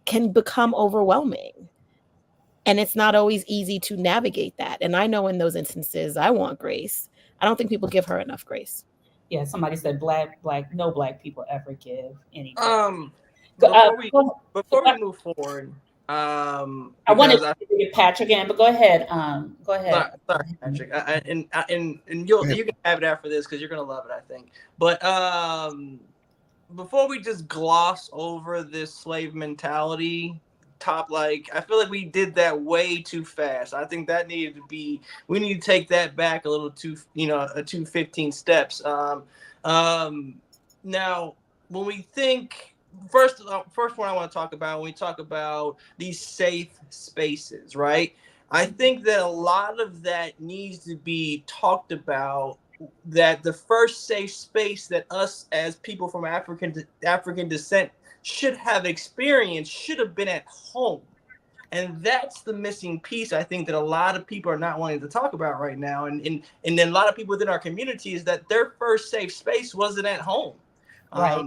can become overwhelming. And it's not always easy to navigate that. And I know in those instances, I want grace. I don't think people give her enough grace. Yeah, somebody said no black people ever give any grace. Before we Go move forward, I wanted because to get Patrick in, but go ahead. Go ahead. sorry, Patrick, and you can have it after this because you're gonna love it, I think. But before we just gloss over this slave mentality I feel like we did that way too fast. I think that we need to take that back a little too, a 215 steps. Now when we think first one I want to talk about, when we talk about these safe spaces, right? I think that a lot of that needs to be talked about, that the first safe space that us as people from African descent should have experienced should have been at home. And that's the missing piece, I think, that a lot of people are not wanting to talk about right now. And then a lot of people within our community is that their first safe space wasn't at home. Right.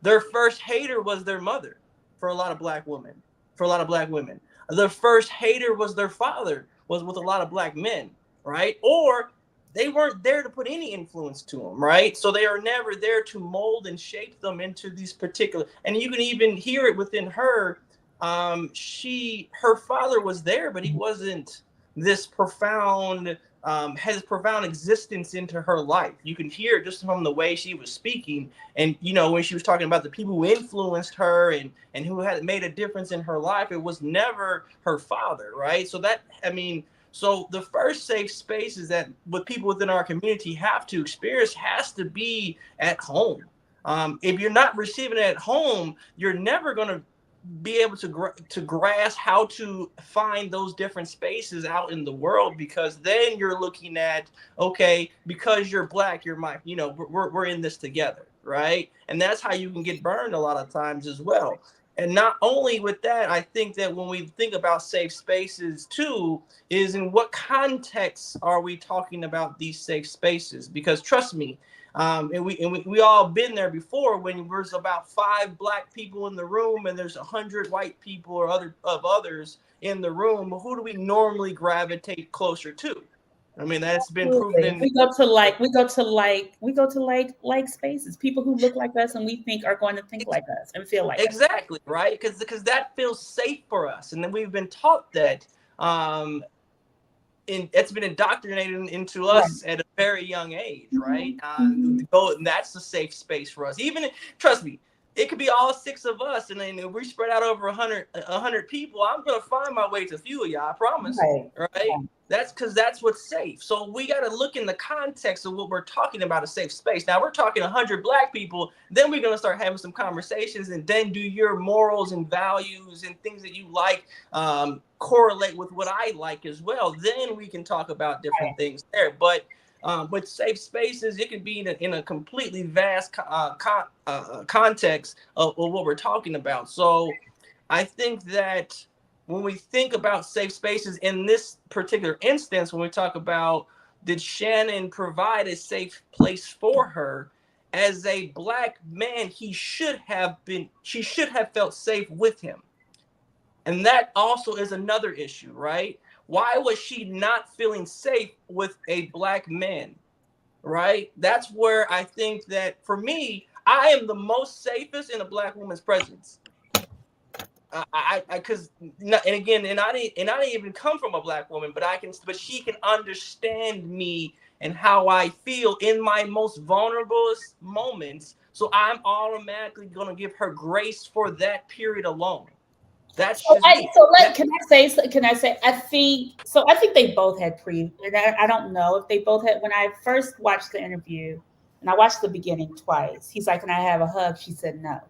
Their first hater was their mother for a lot of Black women, Their first hater was their father, was with a lot of Black men, right? Or they weren't there to put any influence to them, right? So they are never there to mold and shape them into these particular, and you can even hear it within her. Her father was there, but he wasn't this profound has profound existence into her life. You can hear just from the way she was speaking, and when she was talking about the people who influenced her and who had made a difference in her life, it was never her father, right? So the first safe spaces that with people within our community have to experience has to be at home. If you're not receiving it at home, you're never going to be able to grasp how to find those different spaces out in the world, because then you're looking at, okay, because you're black, you're my, we're in this together, right? And that's how you can get burned a lot of times as well. And not only with that, I think that when we think about safe spaces too, is in what context are we talking about these safe spaces? Because trust me, and we all been there before when there's about 5 black people in the room and there's 100 white people or others in the room. Who do we normally gravitate closer to? I mean, that's been proven. We go to like spaces. People who look like us and we think are going to think like us and feel like exactly us. Right, because that feels safe for us, and then we've been taught that. It's been indoctrinated into us at a very young age, right? And that's a safe space for us. Even, trust me, it could be all 6 of us, and then if we spread out over 100 people, I'm gonna find my way to few of y'all, I promise. Right? That's because that's what's safe. So we got to look in the context of what we're talking about, a safe space. Now we're talking 100 black people, then we're going to start having some conversations, and then do your morals and values and things that you like correlate with what I like as well. Then we can talk about different things there. But with safe spaces, it can be in a completely vast context of what we're talking about. So I think that when we think about safe spaces in this particular instance, when we talk about, did Shannon provide a safe place for her as a black man, she should have felt safe with him. And that also is another issue, right? Why was she not feeling safe with a black man, right? That's where I think that for me, I am the most safest in a black woman's presence. Because I didn't even come from a black woman, but she can understand me and how I feel in my most vulnerable moments. So I'm automatically gonna give her grace for that period alone. That's just me. Can I say? I think they both had and I don't know if they both had. When I first watched the interview, and I watched the beginning twice, he's like, "Can I have a hug?" She said no.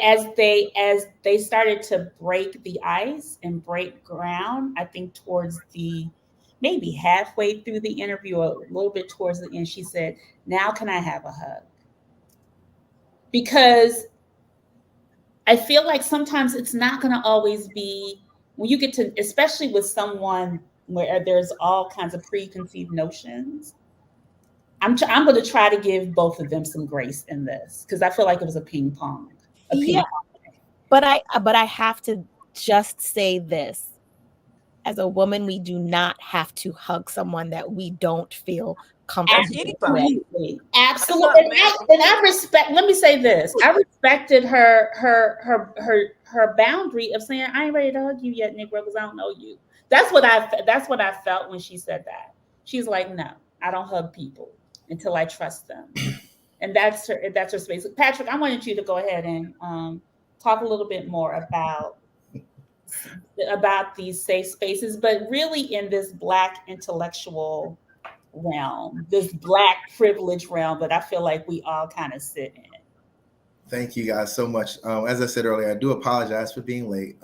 As they started to break the ice and break ground, I think towards maybe halfway through the interview, a little bit towards the end, she said, "Now can I have a hug?" Because I feel like sometimes it's not going to always be, when you get to, especially with someone where there's all kinds of preconceived notions. I'm going to try to give both of them some grace in this, because I feel like it was a ping pong. But I have to just say this. As a woman, we do not have to hug someone that we don't feel comfortable with. Absolutely. And I respect, let me say this. I respected her boundary of saying, "I ain't ready to hug you yet, Negro, because I don't know you." That's what I felt when she said that. She's like, "No, I don't hug people until I trust them." And that's her space. Patrick, I wanted you to go ahead and talk a little bit more about these safe spaces, but really in this Black intellectual realm, this Black privilege realm that I feel like we all kind of sit in. Thank you guys so much. As I said earlier, I do apologize for being late.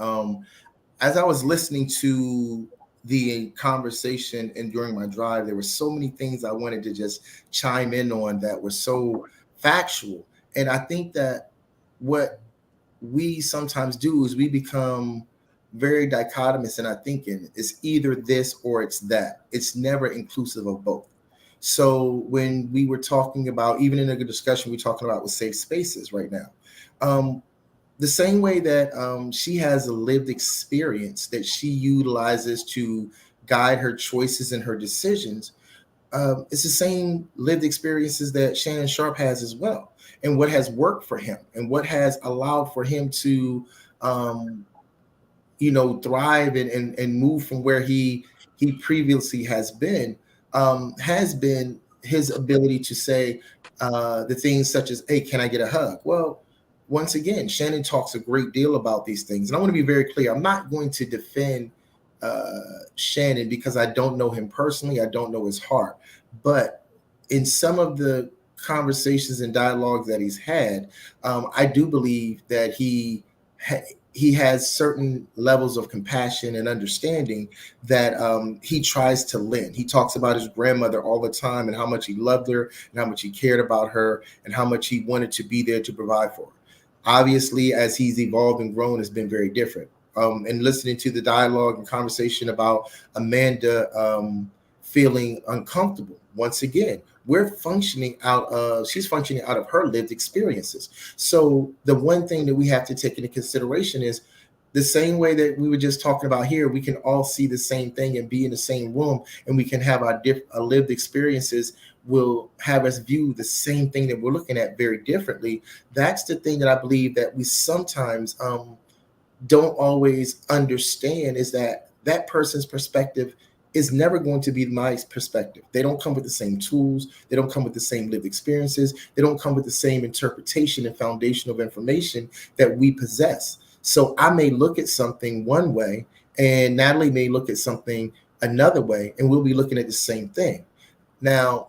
As I was listening to the conversation and during my drive, there were so many things I wanted to just chime in on that were so factual. And I think that what we sometimes do is we become very dichotomous in our thinking. It's either this or it's that. It's never inclusive of both. So when we were talking about, even in a good discussion, we're talking about with safe spaces right now. The same way that she has a lived experience that she utilizes to guide her choices and her decisions, it's the same lived experiences that Shannon Sharpe has as well, and what has worked for him and what has allowed for him to, thrive and move from where he he previously has been his ability to say the things such as, hey, can I get a hug? Well, once again, Shannon talks a great deal about these things. And I want to be very clear. I'm not going to defend Shannon because I don't know him personally. I don't know his heart. But in some of the conversations and dialogues that he's had, I do believe that he has certain levels of compassion and understanding that he tries to lend. He talks about his grandmother all the time and how much he loved her and how much he cared about her and how much he wanted to be there to provide for her. Obviously, as he's evolved and grown, it's been very different. And listening to the dialogue and conversation about Amanda feeling uncomfortable, once again, she's functioning out of her lived experiences. So the one thing that we have to take into consideration is the same way that we were just talking about here, we can all see the same thing and be in the same room, and we can have our lived experiences will have us view the same thing that we're looking at very differently. That's the thing that I believe that we sometimes don't always understand, is that person's perspective is never going to be my perspective. They don't come with the same tools. They don't come with the same lived experiences. They don't come with the same interpretation and foundation of information that we possess. So I may look at something one way and Natalie may look at something another way, and we'll be looking at the same thing. Now,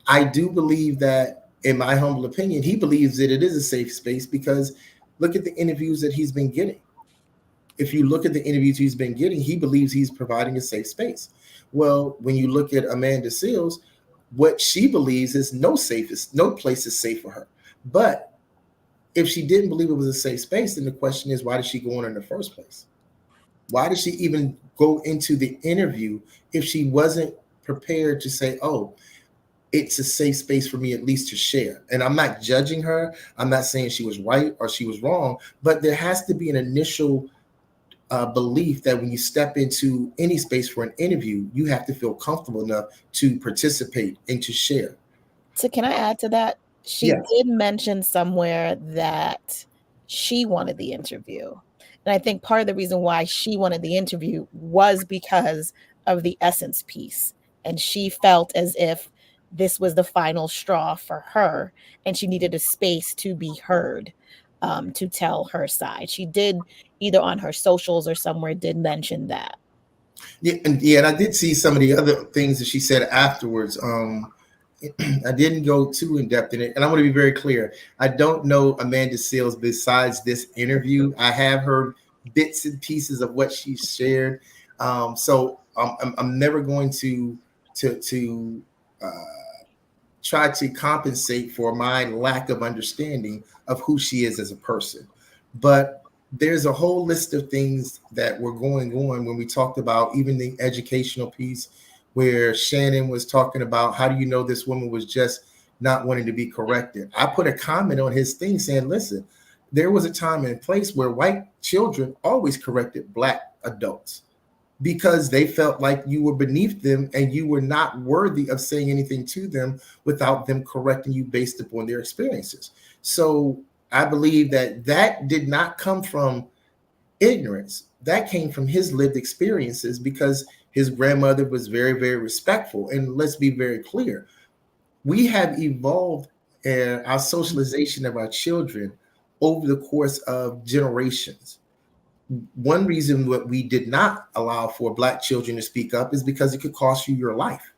I do believe that, in my humble opinion, he believes that it is a safe space because look at the interviews that he's been getting. If you look at the interviews he's been getting, he believes he's providing a safe space. Well, when you look at Amanda Seales, what she believes is no place is safe for her. But if she didn't believe it was a safe space, then the question is, why did she go on in the first place? Why did she even go into the interview if she wasn't prepared to say, oh, it's a safe space for me at least to share? And I'm not judging her. I'm not saying she was right or she was wrong, but there has to be an initial belief that when you step into any space for an interview, you have to feel comfortable enough to participate and to share. So can I add to that? She did mention somewhere that she wanted the interview. And I think part of the reason why she wanted the interview was because of the essence piece. And she felt as if this was the final straw for her, and she needed a space to be heard, to tell her side. She did, either on her socials or somewhere, did mention that. And I did see some of the other things that she said afterwards. I didn't go too in depth in it, and I want to be very clear. I don't know Amanda Seales besides this interview. I have heard bits and pieces of what she shared, so I'm never going to try to compensate for my lack of understanding of who she is as a person. But there's a whole list of things that were going on when we talked about even the educational piece, where Shannon was talking about, how do you know this woman was just not wanting to be corrected? I put a comment on his thing saying, listen, there was a time and place where white children always corrected Black adults because they felt like you were beneath them and you were not worthy of saying anything to them without them correcting you based upon their experiences. So I believe that did not come from ignorance. That came from his lived experiences because his grandmother was very, very respectful. And let's be very clear. We have evolved our socialization of our children over the course of generations. One reason that we did not allow for Black children to speak up is because it could cost you your life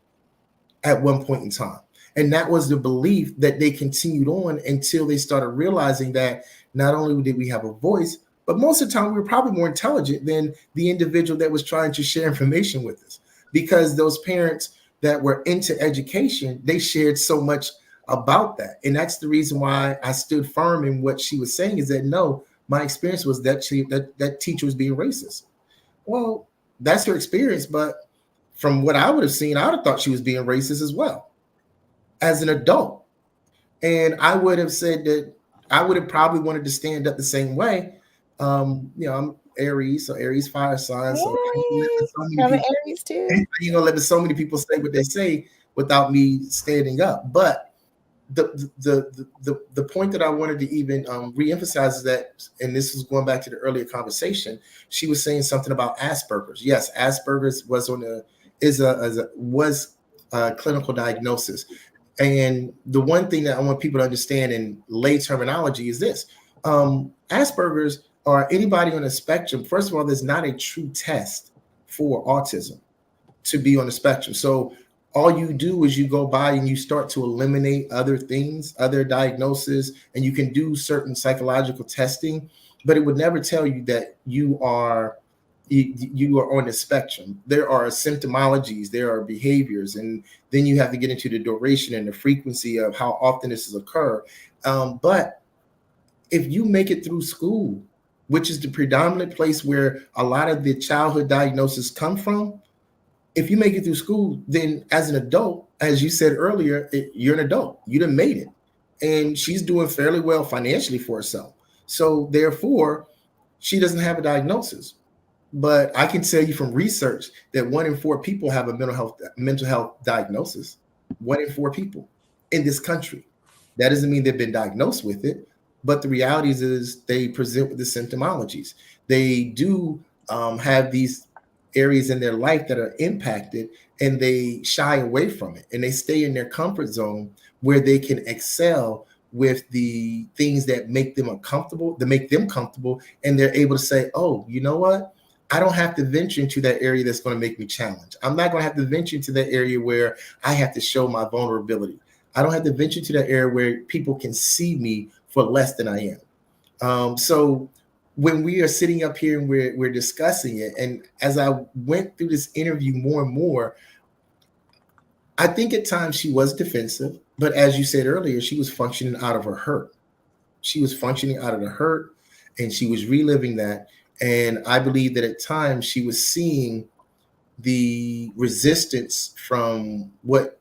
at one point in time. And that was the belief that they continued on until they started realizing that not only did we have a voice, but most of the time we were probably more intelligent than the individual that was trying to share information with us, because those parents that were into education, they shared so much about that. And that's the reason why I stood firm in what she was saying, is that no, my experience was that that teacher was being racist. Well, that's her experience, but from what I would have seen, I would have thought she was being racist as well as an adult. And I would have said that I would have probably wanted to stand up the same way. I'm Aries, so Aries fire sign. So Aries too. Let so many people say what they say without me standing up. But the point that I wanted to even reemphasize is that, and this is going back to the earlier conversation, she was saying something about Asperger's. Yes, Asperger's was a clinical diagnosis. And the one thing that I want people to understand in lay terminology is this: Asperger's, or anybody on the spectrum, first of all, there's not a true test for autism to be on the spectrum. So all you do is you go by and you start to eliminate other things, other diagnoses, and you can do certain psychological testing, but it would never tell you that you are on the spectrum. There are symptomologies, there are behaviors, and then you have to get into the duration and the frequency of how often this has occurred. But if you make it through school, which is the predominant place where a lot of the childhood diagnoses come from, if you make it through school, then as an adult, as you said earlier, you're an adult. You done made it. And she's doing fairly well financially for herself. So therefore, she doesn't have a diagnosis. But I can tell you from research that 1 in 4 people have a mental health diagnosis. 1 in 4 people in this country. That doesn't mean they've been diagnosed with it, but the reality is they present with the symptomologies. They do have these areas in their life that are impacted, and they shy away from it, and they stay in their comfort zone where they can excel with the things that make them uncomfortable, that make them comfortable, and they're able to say, oh, you know what? I don't have to venture into that area that's going to make me challenge. I'm not going to have to venture into that area where I have to show my vulnerability. I don't have to venture to that area where people can see me for less than I am. So when we are sitting up here and we're discussing it, and as I went through this interview more and more, I think at times she was defensive, but as you said earlier, she was functioning out of her hurt. She was functioning out of the hurt, and she was reliving that. And I believe that at times she was seeing the resistance from what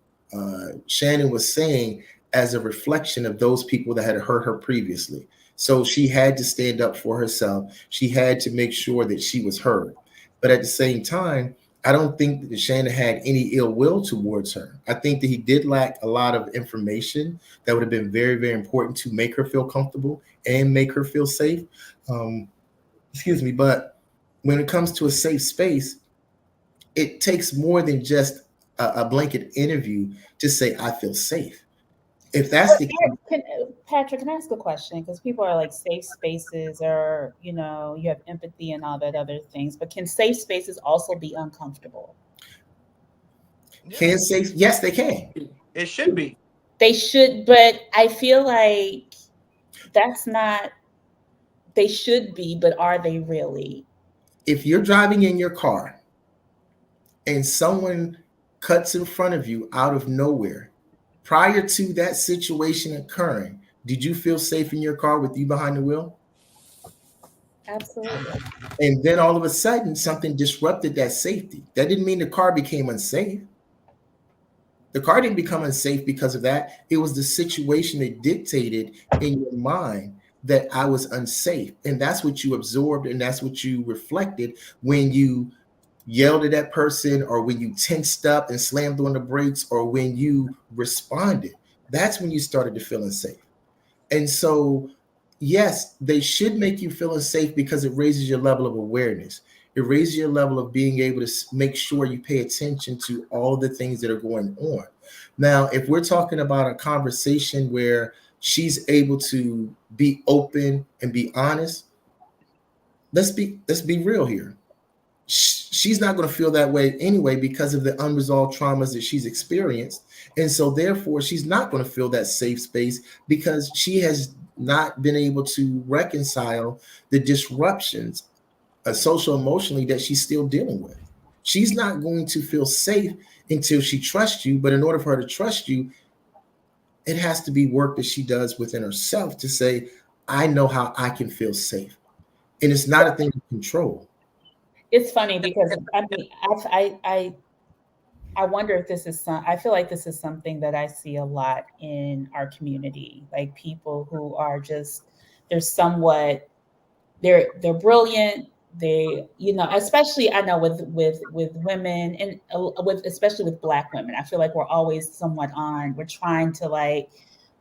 Shannon was saying as a reflection of those people that had hurt her previously. So she had to stand up for herself. She had to make sure that she was heard. But at the same time, I don't think that Shannon had any ill will towards her. I think that he did lack a lot of information that would have been very, very important to make her feel comfortable and make her feel safe. But when it comes to a safe space, it takes more than just a blanket interview to say, I feel safe. If that's the case. Patrick, can I ask a question? Because people are like, safe spaces are, you have empathy and all that other things, but can safe spaces also be uncomfortable? Can safe? Yes, they can. It should be. They should, but I feel like that's not, they should be, but are they really? If you're driving in your car and someone cuts in front of you out of nowhere, prior to that situation occurring, did you feel safe in your car with you behind the wheel? Absolutely. And then all of a sudden, something disrupted that safety. That didn't mean the car became unsafe. The car didn't become unsafe because of that. It was the situation that dictated in your mind that I was unsafe. And that's what you absorbed, and that's what you reflected when you yelled at that person, or when you tensed up and slammed on the brakes, or when you responded. That's when you started to feel unsafe. And so, yes, they should make you feel unsafe because it raises your level of awareness. It raises your level of being able to make sure you pay attention to all the things that are going on. Now, if we're talking about a conversation where she's able to be open and be honest, let's be real here. She's not going to feel that way anyway because of the unresolved traumas that she's experienced. And so therefore, she's not going to feel that safe space because she has not been able to reconcile the disruptions social emotionally that she's still dealing with. She's not going to feel safe until she trusts you. But in order for her to trust you, it has to be work that she does within herself to say, I know how I can feel safe. And it's not a thing to control. It's funny because I wonder if this is I feel like this is something that I see a lot in our community, like people who are just, they're brilliant. They, especially I know with women, and especially with Black women, I feel like we're always we're trying to like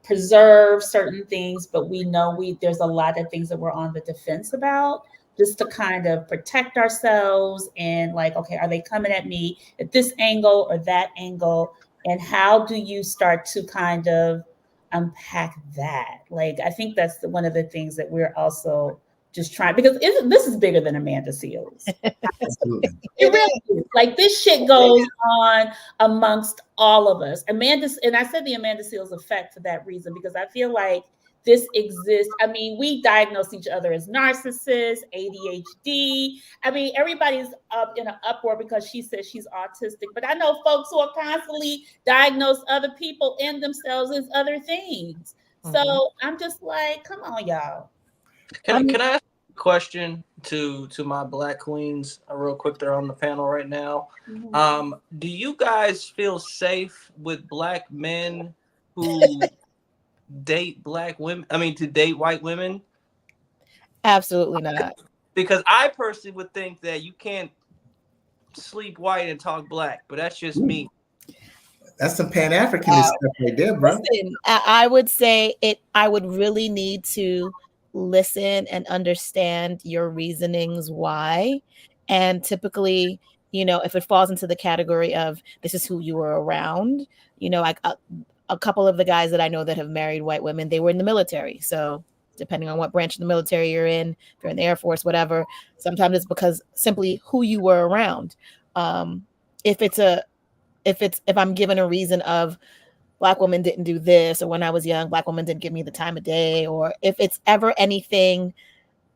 preserve certain things, but we know there's a lot of things that we're on the defense about, just to kind of protect ourselves and like, okay, are they coming at me at this angle or that angle? And how do you start to kind of unpack that? Like, I think that's one of the things that we're also just trying, because this is bigger than Amanda Seales. Absolutely. It really is. Like, this shit goes on amongst all of us. Amanda, and I said the Amanda Seales effect for that reason, because I feel like this exists. I mean, we diagnose each other as narcissists, ADHD. I mean, everybody's up in an uproar because she says she's autistic. But I know folks who are constantly diagnose other people and themselves as other things. So I'm just like, come on, y'all. Can I ask a question to my Black queens real quick? They're on the panel right now. Do you guys feel safe with Black men who date Black women? I mean, to date white women? Absolutely not. Because I personally would think that you can't sleep white and talk Black, but that's just me. That's some Pan-Africanist stuff right there, bro. Listen, I would say I would really need to listen and understand your reasonings why. And typically, if it falls into the category of this is who you were around, like a couple of the guys that I know that have married white women, they were in the military. So depending on what branch of the military you're in, if you're in the Air Force, whatever, sometimes it's because simply who you were around. If I'm given a reason of Black women didn't do this, or when I was young, Black women didn't give me the time of day, or if it's ever anything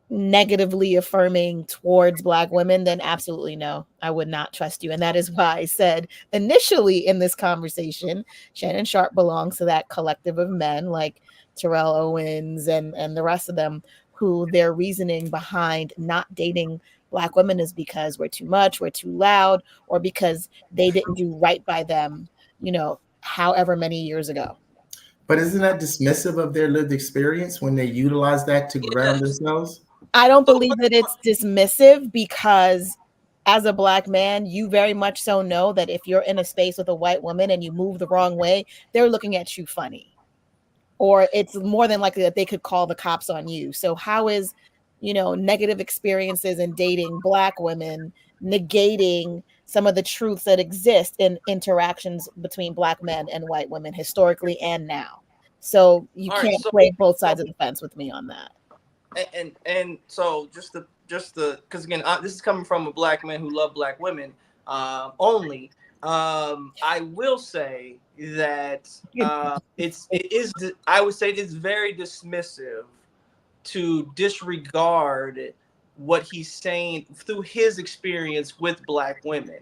negatively affirming towards Black women, then absolutely no, I would not trust you. And that is why I said initially in this conversation, Shannon Sharpe belongs to that collective of men like Terrell Owens and the rest of them, who their reasoning behind not dating Black women is because we're too much, we're too loud, or because they didn't do right by them, however many years ago. But isn't that dismissive of their lived experience when they utilize that to ground themselves? I don't believe that it's dismissive, because as a Black man, you very much so know that if you're in a space with a white woman and you move the wrong way, they're looking at you funny, or it's more than likely that they could call the cops on you. So how is, negative experiences in dating Black women negating some of the truths that exist in interactions between Black men and white women historically and now? So you can't play both sides of the fence with me on that. And so just because again, this is coming from a Black man who love Black women only. I will say that I would say it's very dismissive to disregard what he's saying through his experience with Black women,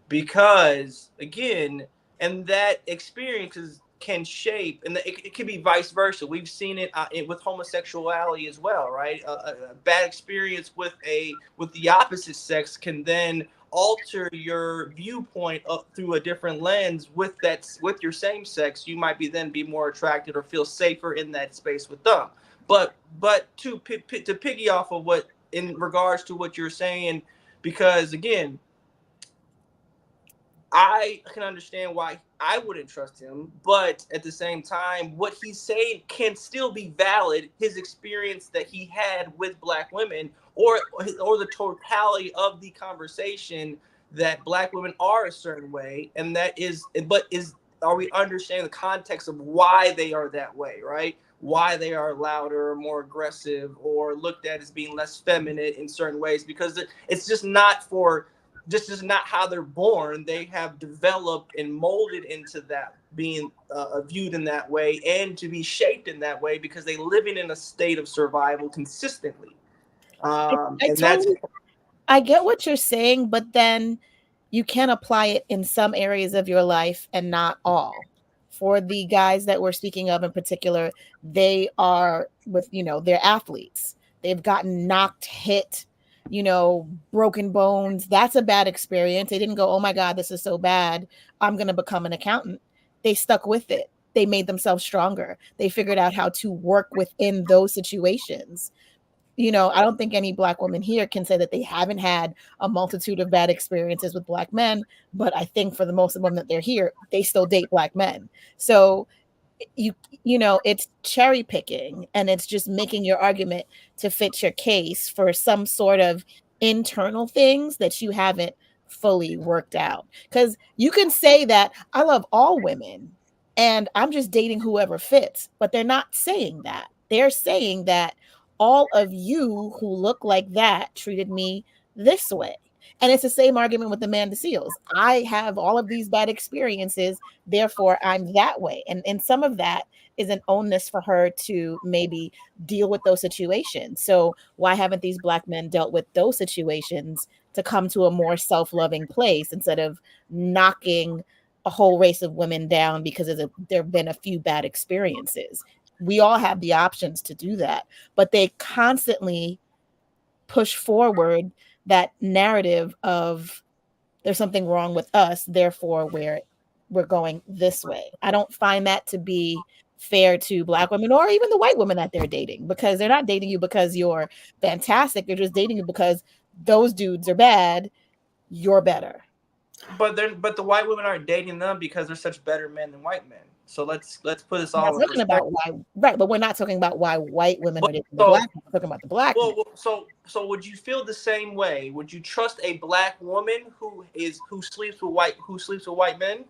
because again, and that experiences can shape, and it can be vice versa. We've seen it with homosexuality as well, right? A bad experience with the opposite sex can then alter your viewpoint through a different lens with your same sex. You might be more attracted or feel safer in that space with them. But to piggy off of what in regards to what you're saying, because again, I can understand why I wouldn't trust him, but at the same time, what he's saying can still be valid. His experience that he had with Black women, or the totality of the conversation that Black women are a certain way, and are we understanding the context of why they are that way, right? Why they are louder or more aggressive or looked at as being less feminine in certain ways, because it's just not how they're born. They have developed and molded into that, being viewed in that way and to be shaped in that way because they living in a state of survival consistently. I get what you're saying, but then you can apply it in some areas of your life and not all. For the guys that we're speaking of in particular, they are they're athletes. They've gotten knocked, hit, broken bones. That's a bad experience. They didn't go, oh my God, this is so bad, I'm going to become an accountant. They stuck with it. They made themselves stronger. They figured out how to work within those situations. I don't think any Black woman here can say that they haven't had a multitude of bad experiences with Black men, but I think for the most of them that they're here, they still date Black men. So you know, it's cherry picking, and it's just making your argument to fit your case for some sort of internal things that you haven't fully worked out. Because you can say that I love all women and I'm just dating whoever fits, but they're not saying that. They're saying that all of you who look like that treated me this way. And it's the same argument with Amanda Seales. I have all of these bad experiences, therefore I'm that way. And some of that is an onus for her to maybe deal with those situations. So why haven't these Black men dealt with those situations to come to a more self-loving place instead of knocking a whole race of women down because there have been a few bad experiences? We all have the options to do that, but they constantly push forward that narrative of there's something wrong with us, therefore we're going this way. I don't find that to be fair to Black women or even the white women that they're dating, because they're not dating you because you're fantastic. They're just dating you because those dudes are bad, you're better. But the white women aren't dating them because they're such better men than white men. So let's put this all in talking about why, right? But we're not talking about why white women are dating the Black men. We're talking about the Black men. So would you feel the same way? Would you trust a Black woman who sleeps with white men?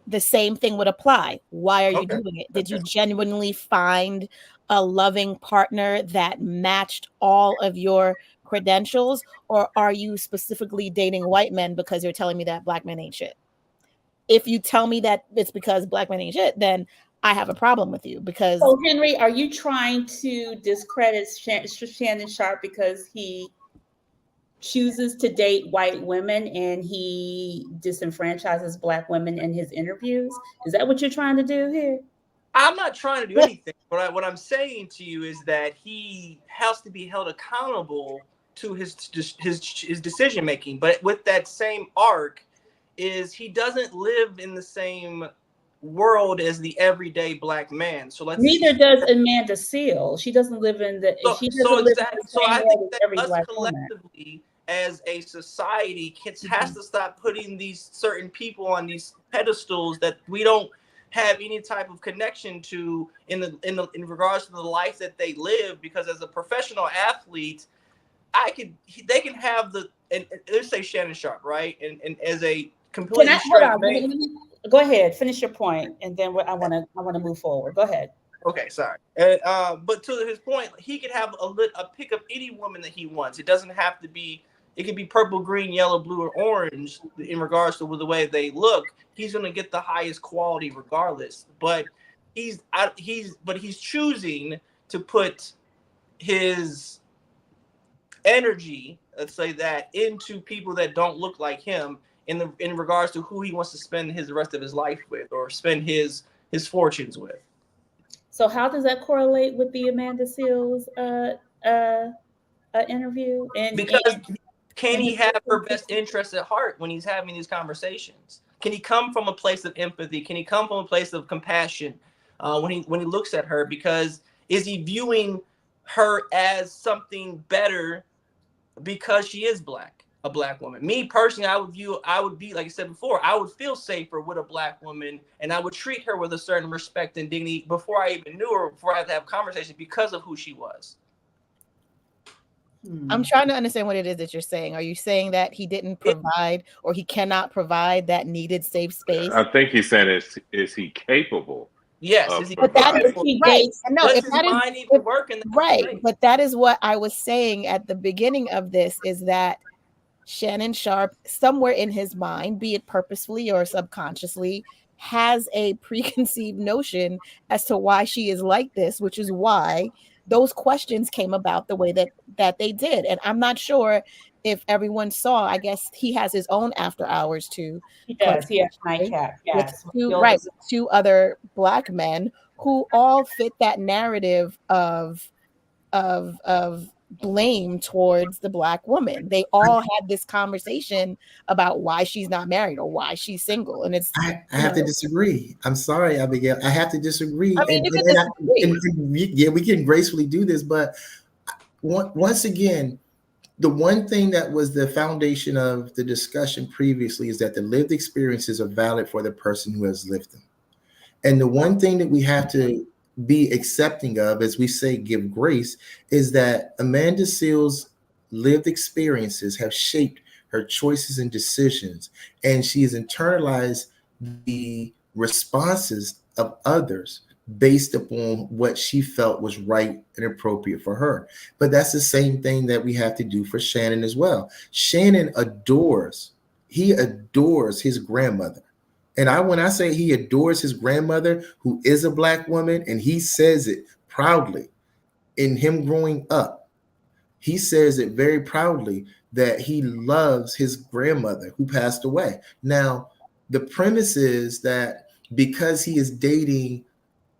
The same thing would apply. Why are you doing it? Did you genuinely find a loving partner that matched all of your credentials, or are you specifically dating white men because you're telling me that Black men ain't shit? If you tell me that it's because Black men ain't shit, then I have a problem with you. Because so Henry, are you trying to discredit Shannon Sharpe because he chooses to date white women and he disenfranchises Black women in his interviews? Is that what you're trying to do here? I'm not trying to do anything. What I'm saying to you is that he has to be held accountable to his decision making. But with that same arc, is he doesn't live in the same world as the everyday Black man. So neither does Amanda Seales. She doesn't live in the. So, she doesn't live in the so same I world think as that every us Black collectively, as a society, has to stop putting these certain people on these pedestals that we don't have any type of connection to in regards to the life that they live. Because as a professional athlete, they can have and let's say Shannon Sharpe, right? And as a completely straight man. Go ahead, finish your point, and then I want to move forward. Go ahead. Okay, sorry. But to his point, he could have a pick of any woman that he wants. It doesn't have to be. It could be purple, green, yellow, blue, or orange in regards to the way they look. He's going to get the highest quality regardless. But he's choosing to put his energy, let's say that, into people that don't look like him in regards to who he wants to spend the rest of his life with or spend his fortunes with. So how does that correlate with the Amanda Seales interview? Can he have her best interests at heart when he's having these conversations? Can he come from a place of empathy? Can he come from a place of compassion when he looks at her? Because is he viewing her as something better because she is Black, a Black woman? Me personally, I would be, like I said before, I would feel safer with a Black woman, and I would treat her with a certain respect and dignity before I even knew her, before I had to have conversations, because of who she was. I'm trying to understand what it is that you're saying. Are you saying that he didn't provide, or he cannot provide, that needed safe space? I think he's saying, is he capable? Yes, but that is right. No, if that is right, but that is what I was saying at the beginning of this, is that Shannon Sharpe, somewhere in his mind, be it purposefully or subconsciously, has a preconceived notion as to why she is like this, which is why those questions came about the way that they did. And I'm not sure if everyone saw. I guess he has his own after hours too. He does. He has nightcap. Yes. With two other Black men who all fit that narrative of blame towards the Black woman. They all had this conversation about why she's not married or why she's single. And it's I have to disagree. I'm sorry, Abigail. I have to disagree. I mean, we can gracefully do this, but once again, the one thing that was the foundation of the discussion previously is that the lived experiences are valid for the person who has lived them. And the one thing that we have to be accepting of, as we say, give grace, is that Amanda Seals' lived experiences have shaped her choices and decisions, and she has internalized the responses of others based upon what she felt was right and appropriate for her. But that's the same thing that we have to do for Shannon as well. Shannon he adores his grandmother. And when I say he adores his grandmother, who is a Black woman, and he says it proudly in him growing up, he says it very proudly that he loves his grandmother who passed away. Now, the premise is that because he is dating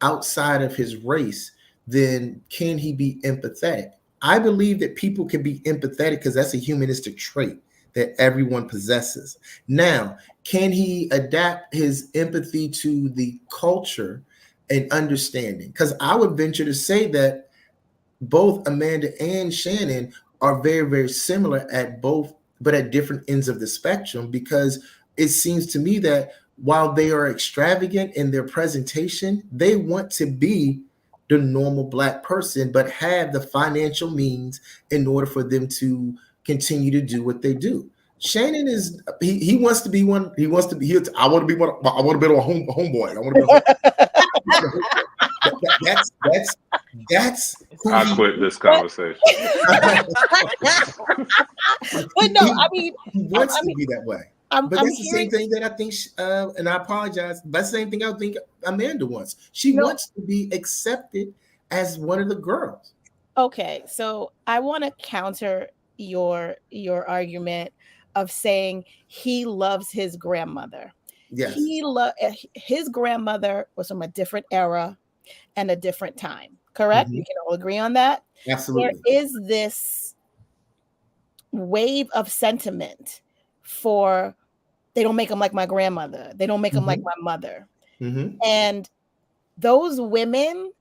outside of his race, then can he be empathetic? I believe that people can be empathetic because that's a humanistic trait that everyone possesses. Now, can he adapt his empathy to the culture and understanding? Because I would venture to say that both Amanda and Shannon are very, very similar at both, but at different ends of the spectrum, because it seems to me that while they are extravagant in their presentation, they want to be the normal Black person, but have the financial means in order for them to continue to do what they do. Shannon is he wants to be one. He wants to be here. I want to be one. I want to be a homeboy. I want to be a homeboy. That's who I quit this conversation. But no, I mean, he wants to be that way. But that's the same thing that I think, and I apologize, that's the same thing I think Amanda wants. She wants to be accepted as one of the girls. Okay, so I want to counter your argument of saying he loves his grandmother. Yes. His grandmother was from a different era and a different time, correct? We can all agree on that. Absolutely. There is this wave of sentiment for they don't make them like my grandmother. They don't make them like my mother. And those women,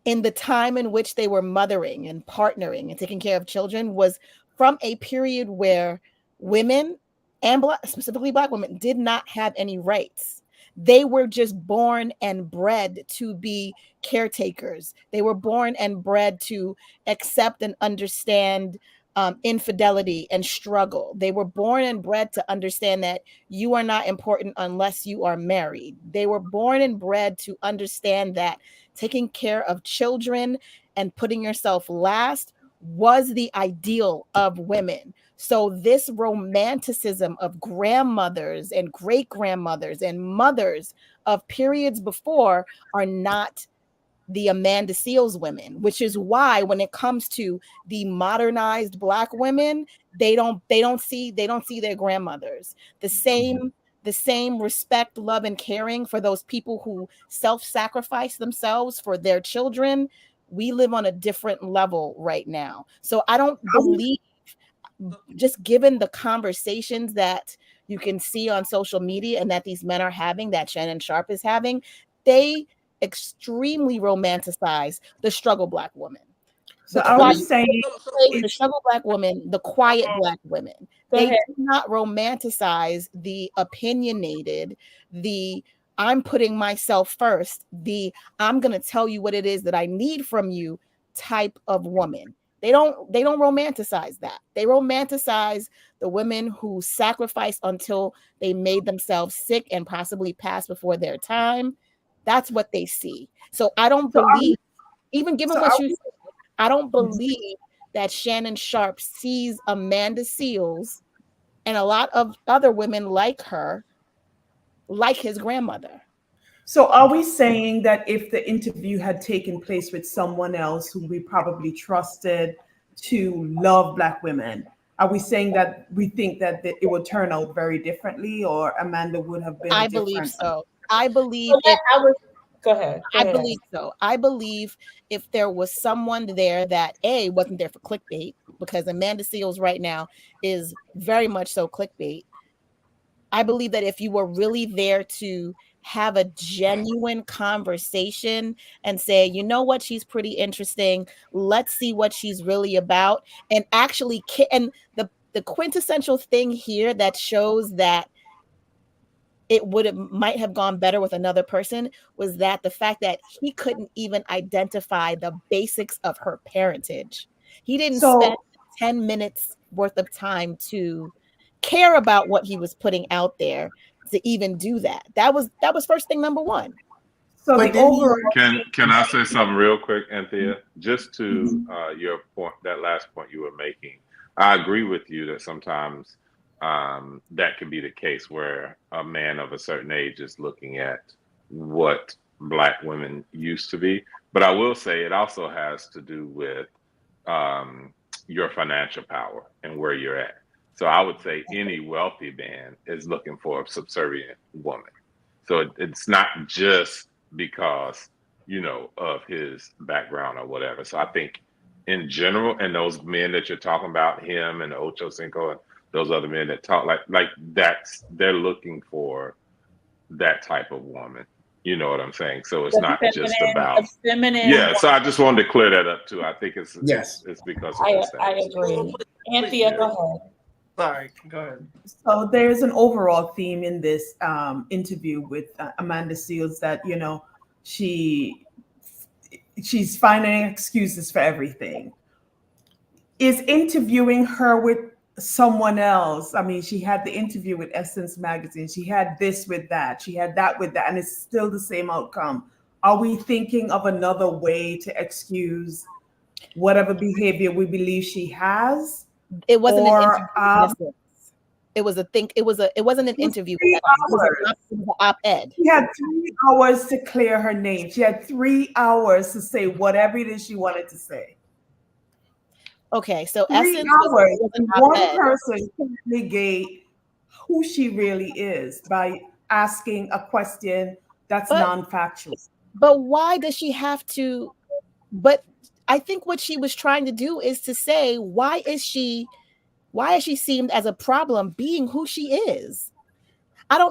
in the time in which they were mothering and partnering and taking care of children, was from a period where women, and specifically Black women, did not have any rights. They were just born and bred to be caretakers. They were born and bred to accept and understand infidelity and struggle. They were born and bred to understand that you are not important unless you are married. They were born and bred to understand that taking care of children and putting yourself last was the ideal of women. So this romanticism of grandmothers and great grandmothers and mothers of periods before are not the Amanda Seales women, which is why when it comes to the modernized Black women, they don't see their grandmothers. The same respect, love, and caring for those people who self-sacrifice themselves for their children. We live on a different level right now. So I don't believe, just given the conversations that you can see on social media and that these men are having, that Shannon Sharpe is having, they extremely romanticize the struggle Black woman. So I was saying the struggle Black woman, the quiet Black women. They do not romanticize the opinionated, the I'm putting myself first, the I'm going to tell you what it is that I need from you type of woman. They don't romanticize that. They romanticize the women who sacrificed until they made themselves sick and possibly passed before their time. That's what they see. So I don't believe, even given what you said, I don't believe that Shannon Sharpe sees Amanda Seales and a lot of other women like her, like his grandmother. So are we saying that if the interview had taken place with someone else who we probably trusted to love Black women, are we saying that we think that it would turn out very differently, or Amanda would have been? I believe so. I believe Go ahead. I believe so. I believe if there was someone there that wasn't there for clickbait, because Amanda Seales right now is very much so clickbait. I believe that if you were really there to have a genuine conversation and say, you know what, she's pretty interesting. Let's see what she's really about. And actually, and the quintessential thing here that shows that it might have gone better with another person was that the fact that he couldn't even identify the basics of her parentage. He didn't spend 10 minutes worth of time to care about what he was putting out there to even do that. That was first thing number one. So But the then overall Can I say something real quick, Anthea? Just to your point, that last point you were making, I agree with you that sometimes that can be the case where a man of a certain age is looking at what Black women used to be. But I will say it also has to do with your financial power and where you're at. So I would say any wealthy man is looking for a subservient woman. So it's not just because, of his background or whatever. So I think in general, and those men that you're talking about, him and Ocho Cinco and those other men that talk like they're looking for that type of woman. You know what I'm saying? So it's not just about feminine. So I just wanted to clear that up too. I think it's because of this. I agree. Anthea, go ahead. Sorry, go ahead. So there's an overall theme in this interview with Amanda Seales that she's finding excuses for everything. Is interviewing her with someone else? I mean, she had the interview with Essence Magazine. She had this with that. She had that with that, and it's still the same outcome. Are we thinking of another way to excuse whatever behavior we believe she has? It wasn't an interview. It was a think. It wasn't an interview. It was an op-ed. She had 3 hours to clear her name. She had 3 hours to say whatever it is she wanted to say. Okay, so 3 Essence hours. was an One op-ed. person can negate who she really is by asking a question that's non-factual. But why does she have to? But I think what she was trying to do is to say, why is she seemed as a problem being who she is?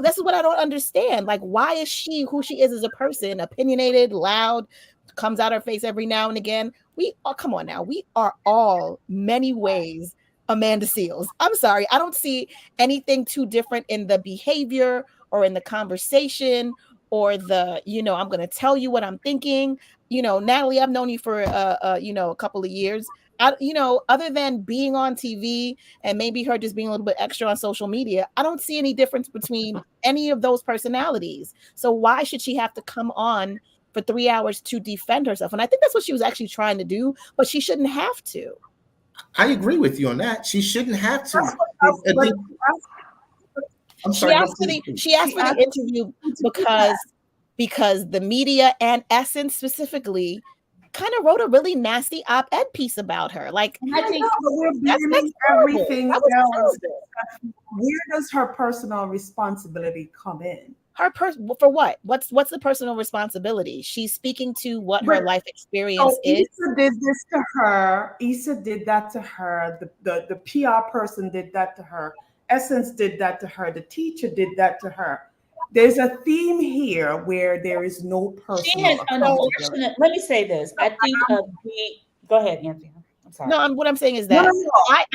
This is what I don't understand. Like, why is she who she is as a person, opinionated, loud, comes out her face every now and again? Come on now. We are all many ways Amanda Seales. I'm sorry. I don't see anything too different in the behavior or in the conversation or the, I'm going to tell you what I'm thinking. Natalie, I've known you for, a couple of years. Other than being on TV and maybe her just being a little bit extra on social media, I don't see any difference between any of those personalities. So why should she have to come on for 3 hours to defend herself? And I think that's what she was actually trying to do, but she shouldn't have to. I agree with you on that. She shouldn't have to. I'm sorry. She asked for the interview because the media and Essence specifically kind of wrote a really nasty op-ed piece about her. Like, I think we're blaming everything else. Where does her personal responsibility come in? For what? What's the personal responsibility? She's speaking to what her life experience is. Issa did this to her. Issa did that to her. The PR person did that to her. Essence did that to her. The teacher did that to her. There's a theme here where there is no personal accountability. Let me say this. I think go ahead, Anthony. I'm sorry. No, what I'm saying is that I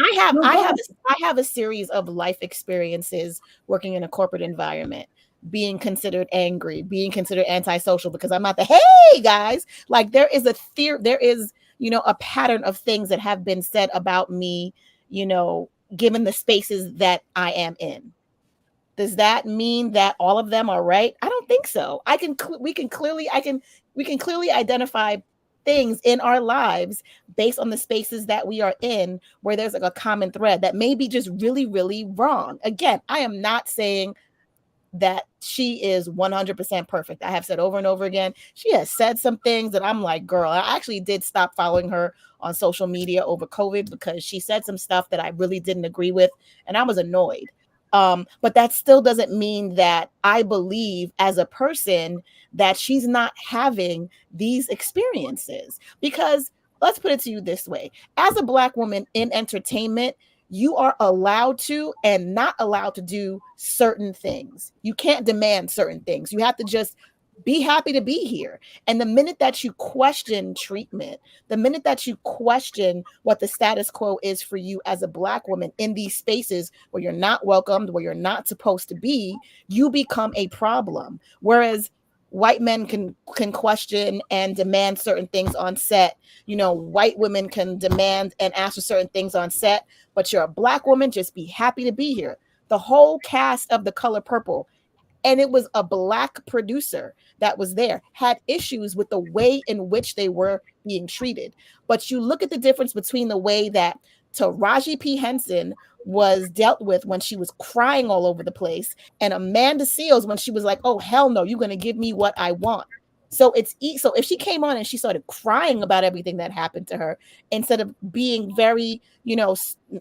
have a series of life experiences working in a corporate environment, being considered angry, being considered antisocial because I'm not hey guys, like there is a pattern of things that have been said about me, given the spaces that I am in. Does that mean that all of them are right? I don't think so. We can clearly identify things in our lives based on the spaces that we are in where there's like a common thread that may be just really, really wrong. Again, I am not saying that she is 100% perfect. I have said over and over again, she has said some things that I'm like, girl, I actually did stop following her on social media over COVID because she said some stuff that I really didn't agree with, and I was annoyed. But that still doesn't mean that I believe as a person that she's not having these experiences. Because let's put it to you this way. As a Black woman in entertainment, you are allowed to and not allowed to do certain things. You can't demand certain things. You have to just be happy to be here. And the minute that you question treatment, the minute that you question what the status quo is for you as a Black woman in these spaces where you're not welcomed, where you're not supposed to be, you become a problem. Whereas white men can question and demand certain things on set. You know, white women can demand and ask for certain things on set, but you're a Black woman, just be happy to be here. The whole cast of The Color Purple, and it was a Black producer that was there, had issues with the way in which they were being treated. But you look at the difference between the way that Taraji P. Henson was dealt with when she was crying all over the place, and Amanda Seales when she was like, oh, hell no, you're going to give me what I want. So so if she came on and she started crying about everything that happened to her, instead of being very, you know,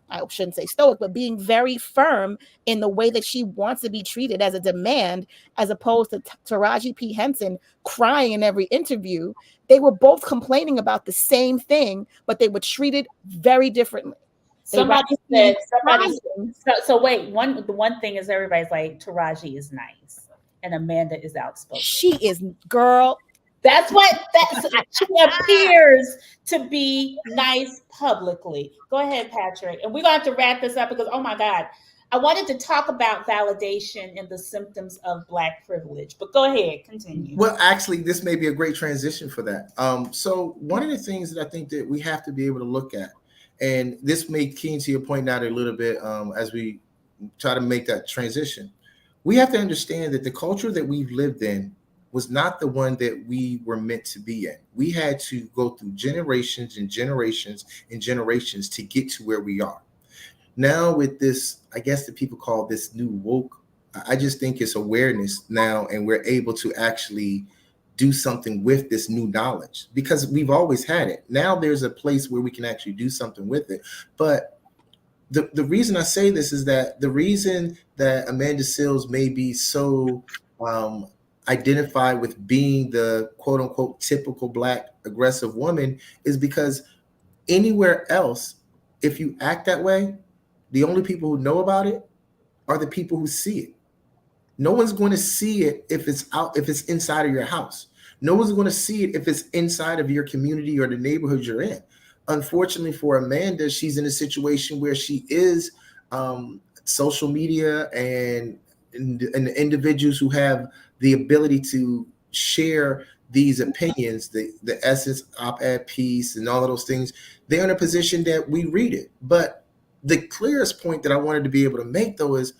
I shouldn't say stoic, but being very firm in the way that she wants to be treated as a demand, as opposed to Taraji P. Henson crying in every interview, they were both complaining about the same thing, but they were treated very differently. Somebody said, so wait, the one thing is everybody's like, Taraji is nice and Amanda is outspoken. She is, girl. That's she appears to be nice publicly. Go ahead, Patrick. And we're going to have to wrap this up because, oh my God, I wanted to talk about validation and the symptoms of Black privilege, but go ahead, continue. Well, actually, this may be a great transition for that. So one of the things that I think that we have to be able to look at, and this may key into your point out a little bit as we try to make that transition, we have to understand that the culture that we've lived in was not the one that we were meant to be in. We had to go through generations and generations and generations to get to where we are. Now with this, I guess that people call this new woke, I just think it's awareness now, and we're able to actually do something with this new knowledge because we've always had it. Now there's a place where we can actually do something with it. But the reason I say this is that the reason that Amanda Seales may be so identified with being the quote unquote typical Black aggressive woman is because anywhere else, if you act that way, the only people who know about it are the people who see it. No one's going to see it if it's inside of your house. No one's going to see it if it's inside of your community or the neighborhood you're in. Unfortunately for Amanda, she's in a situation where she is social media and the individuals who have the ability to share these opinions, the Essence op-ed piece and all of those things, they're in a position that we read it. But the clearest point that I wanted to be able to make, though, is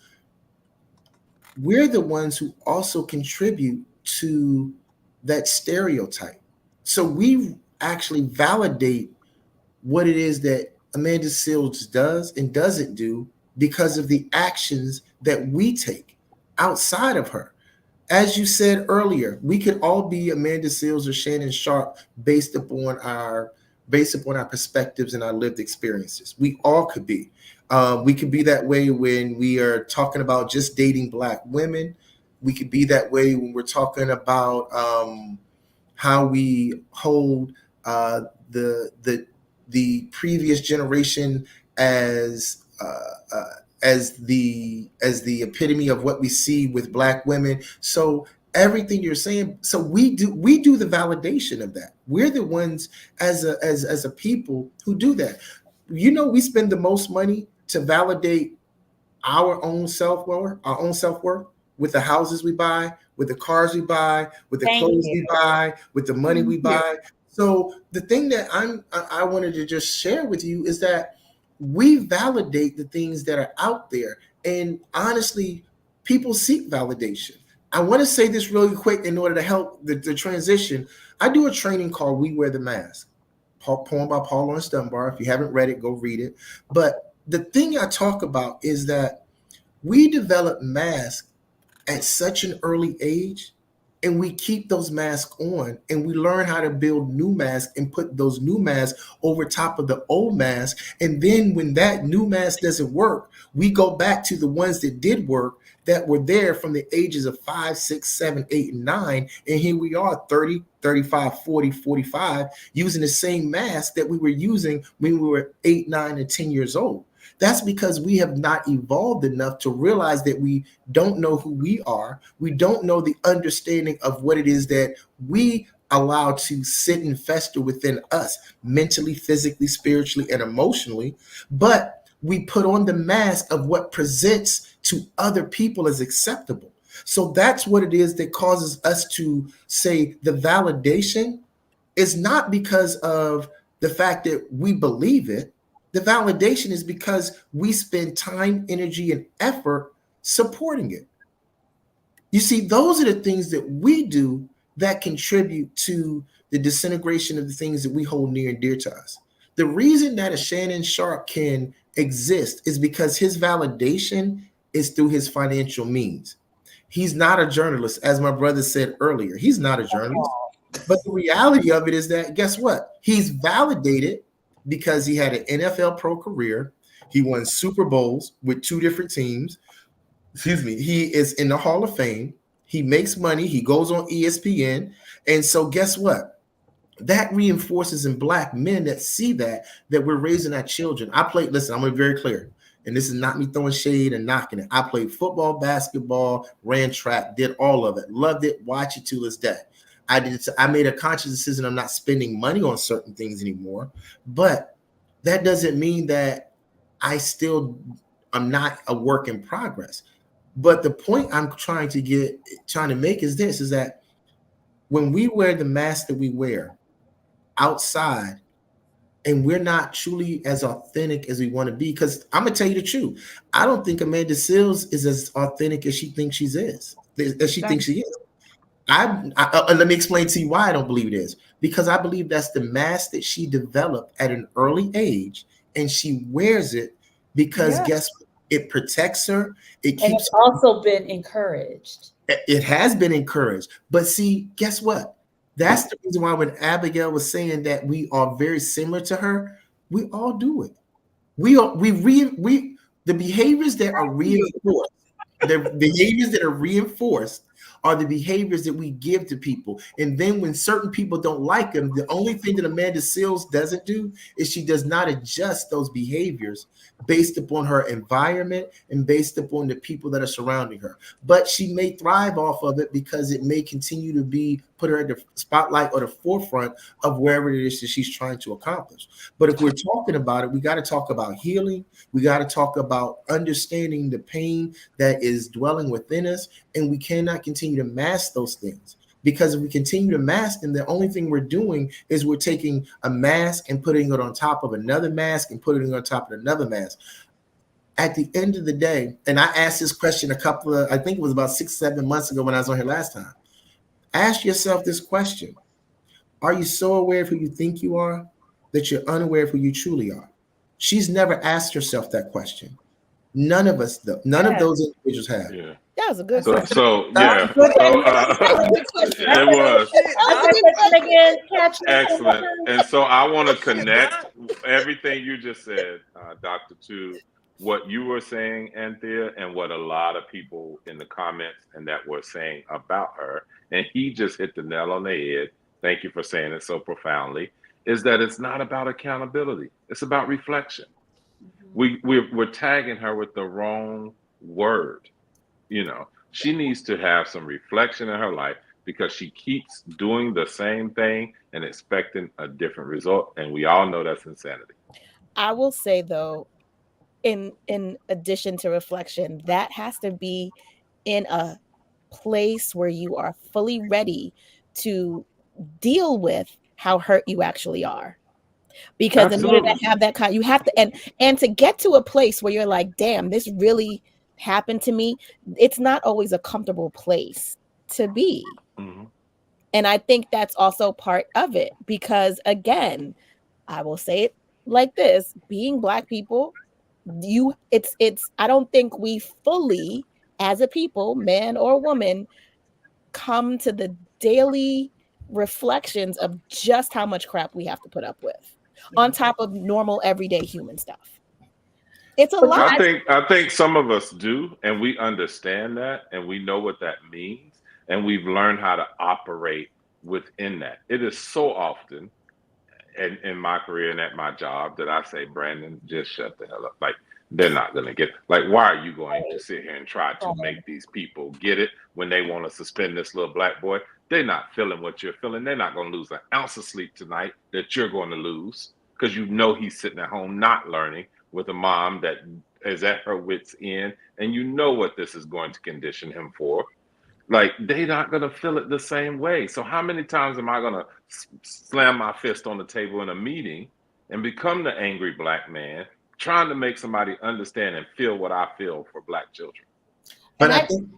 we're the ones who also contribute to that stereotype. So we actually validate what it is that Amanda Seales does and doesn't do because of the actions that we take outside of her. As you said earlier, we could all be Amanda Seales or Shannon Sharpe based upon our perspectives and our lived experiences. We all could be. We could be that way when we are talking about just dating Black women. We could be that way when we're talking about how we hold the previous generation as the epitome of what we see with Black women. So everything you're saying, so we do the validation of that. We're the ones as a people who do that. You know, we spend the most money to validate our own self-worth, with the houses we buy, with the cars we buy, with the clothes we buy, with the money we buy. So the thing that I wanted to just share with you is that we validate the things that are out there. And honestly, people seek validation. I want to say this really quick in order to help the transition. I do a training called We Wear the Mask, poem by Paul Laurence Dunbar. If you haven't read it, go read it. But the thing I talk about is that we develop masks at such an early age, and we keep those masks on, and we learn how to build new masks and put those new masks over top of the old mask. And then when that new mask doesn't work, we go back to the ones that did work, that were there from the ages of 5, 6, 7, 8, and 9. And here we are 30, 35, 40, 45, using the same mask that we were using when we were 8, 9, and 10 years old. That's because we have not evolved enough to realize that we don't know who we are. We don't know the understanding of what it is that we allow to sit and fester within us mentally, physically, spiritually, and emotionally. But we put on the mask of what presents to other people as acceptable. So that's what it is that causes us to say the validation is not because of the fact that we believe it. The validation is because we spend time, energy, and effort supporting it. You see, those are the things that we do that contribute to the disintegration of the things that we hold near and dear to us. The reason that a Shannon Sharp can exist is because his validation is through his financial means. He's not a journalist, as my brother said earlier. He's not a journalist. But the reality of it is that, guess what? He's validated because he had an NFL pro career. He won Super Bowls with 2 different teams. Excuse me. He is in the Hall of Fame. He makes money. He goes on ESPN. And so guess what? That reinforces in Black men that see that we're raising our children. Listen, I'm going to be very clear. And this is not me throwing shade and knocking it. I played football, basketball, ran track, did all of it. Loved it, watch it to this day. I made a conscious decision. I'm not spending money on certain things anymore, but that doesn't mean that I'm not a work in progress. But the point I'm trying to make is this: is that when we wear the mask that we wear outside, and we're not truly as authentic as we want to be, because I'm gonna tell you the truth, I don't think Amanda Seales is as authentic as she thinks she is. Let me explain to you why I don't believe it is. Because I believe that's the mask that she developed at an early age, and she wears it because guess what? It protects her. And it's also been encouraged. It has been encouraged. But see, guess what? That's the reason why when Abigail was saying that we are very similar to her, we all do it. The behaviors that are reinforced, are the behaviors that we give to people. And then when certain people don't like them, the only thing that Amanda Seales doesn't do is she does not adjust those behaviors based upon her environment and based upon the people that are surrounding her. But she may thrive off of it because it may continue to put her at the spotlight or the forefront of wherever it is that she's trying to accomplish. But if we're talking about it, we got to talk about healing. We got to talk about understanding the pain that is dwelling within us, and we cannot continue to mask those things. Because if we continue to mask them, the only thing we're doing is we're taking a mask and putting it on top of another mask and putting it on top of another mask. At the end of the day, and I asked this question I think it was about 6-7 months ago when I was on here last time. Ask yourself this question: are you so aware of who you think you are that you're unaware of who you truly are? She's never asked herself that question. None of us, though. None of those individuals have. Yeah. That was a good question. It was excellent. And so I want to connect everything you just said, Dr. to what you were saying, Anthea, and what a lot of people in the comments and that were saying about her. And he just hit the nail on the head. Thank you for saying it so profoundly. Is that it's not about accountability. It's about reflection. We're tagging her with the wrong word. She needs to have some reflection in her life because she keeps doing the same thing and expecting a different result. And we all know that's insanity. I will say, though, in addition to reflection, that has to be in a place where you are fully ready to deal with how hurt you actually are. Because in order to have that kind, you have to, and to get to a place where you're like, damn, this really happened to me. It's not always a comfortable place to be. Mm-hmm. And I think that's also part of it, because again, I will say it like this: being Black people, I don't think we fully, as a people, man or woman, come to the daily reflections of just how much crap we have to put up with on top of normal everyday human stuff. It's a lot. I think some of us do, and we understand that, and we know what that means, and we've learned how to operate within that. It is so often in my career and at my job that I say, Brandon, just shut the hell up. Like, they're not going to get it. Like, why are you going to sit here and try to make these people get it when they want to suspend this little black boy? They're not feeling what you're feeling. They're not going to lose an ounce of sleep tonight that you're going to lose because you know he's sitting at home not learning with a mom that is at her wit's end, and you know what this is going to condition him for. Like, they're not going to feel it the same way. So how many times am I going to slam my fist on the table in a meeting and become the angry black man trying to make somebody understand and feel what I feel for black children? But I think,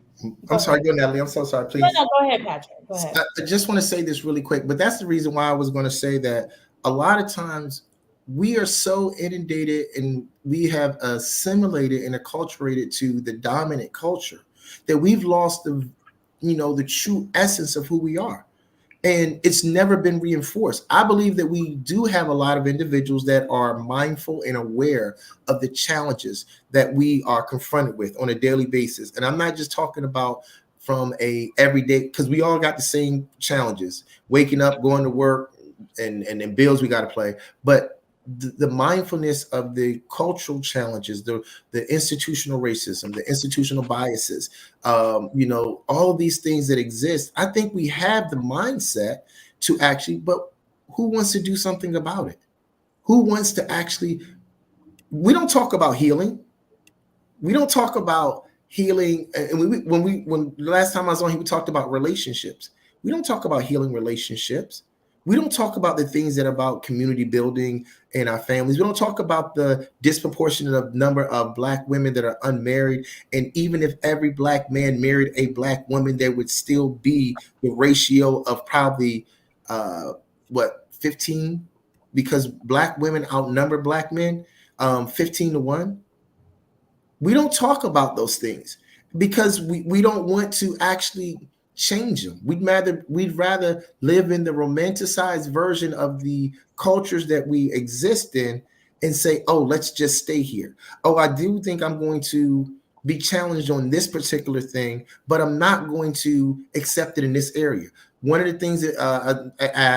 I'm sorry, go Natalie. I'm so sorry, please. No, go ahead, Patrick. Go ahead. I just want to say this really quick, but that's the reason why I was going to say that a lot of times we are so inundated and we have assimilated and acculturated to the dominant culture that we've lost the true essence of who we are. And it's never been reinforced. I believe that we do have a lot of individuals that are mindful and aware of the challenges that we are confronted with on a daily basis. And I'm not just talking about from a everyday, because we all got the same challenges, waking up, going to work, and bills we got to play. But the mindfulness of the cultural challenges, the institutional racism, the institutional biases, all of these things that exist, I think we have the mindset to actually, but who wants to do something about it? Who wants to actually, we don't talk about healing. We don't talk about healing. And when the last time I was on here, we talked about relationships. We don't talk about healing relationships. We don't talk about the things that are about community building in our families. We don't talk about the disproportionate number of black women that are unmarried. And even if every black man married a black woman, there would still be the ratio of probably 15, because black women outnumber black men 15-1. We don't talk about those things because we don't want to actually change them. We'd rather live in the romanticized version of the cultures that we exist in and say, oh, let's just stay here. Oh, I do think I'm going to be challenged on this particular thing, but I'm not going to accept it in this area. One of the things that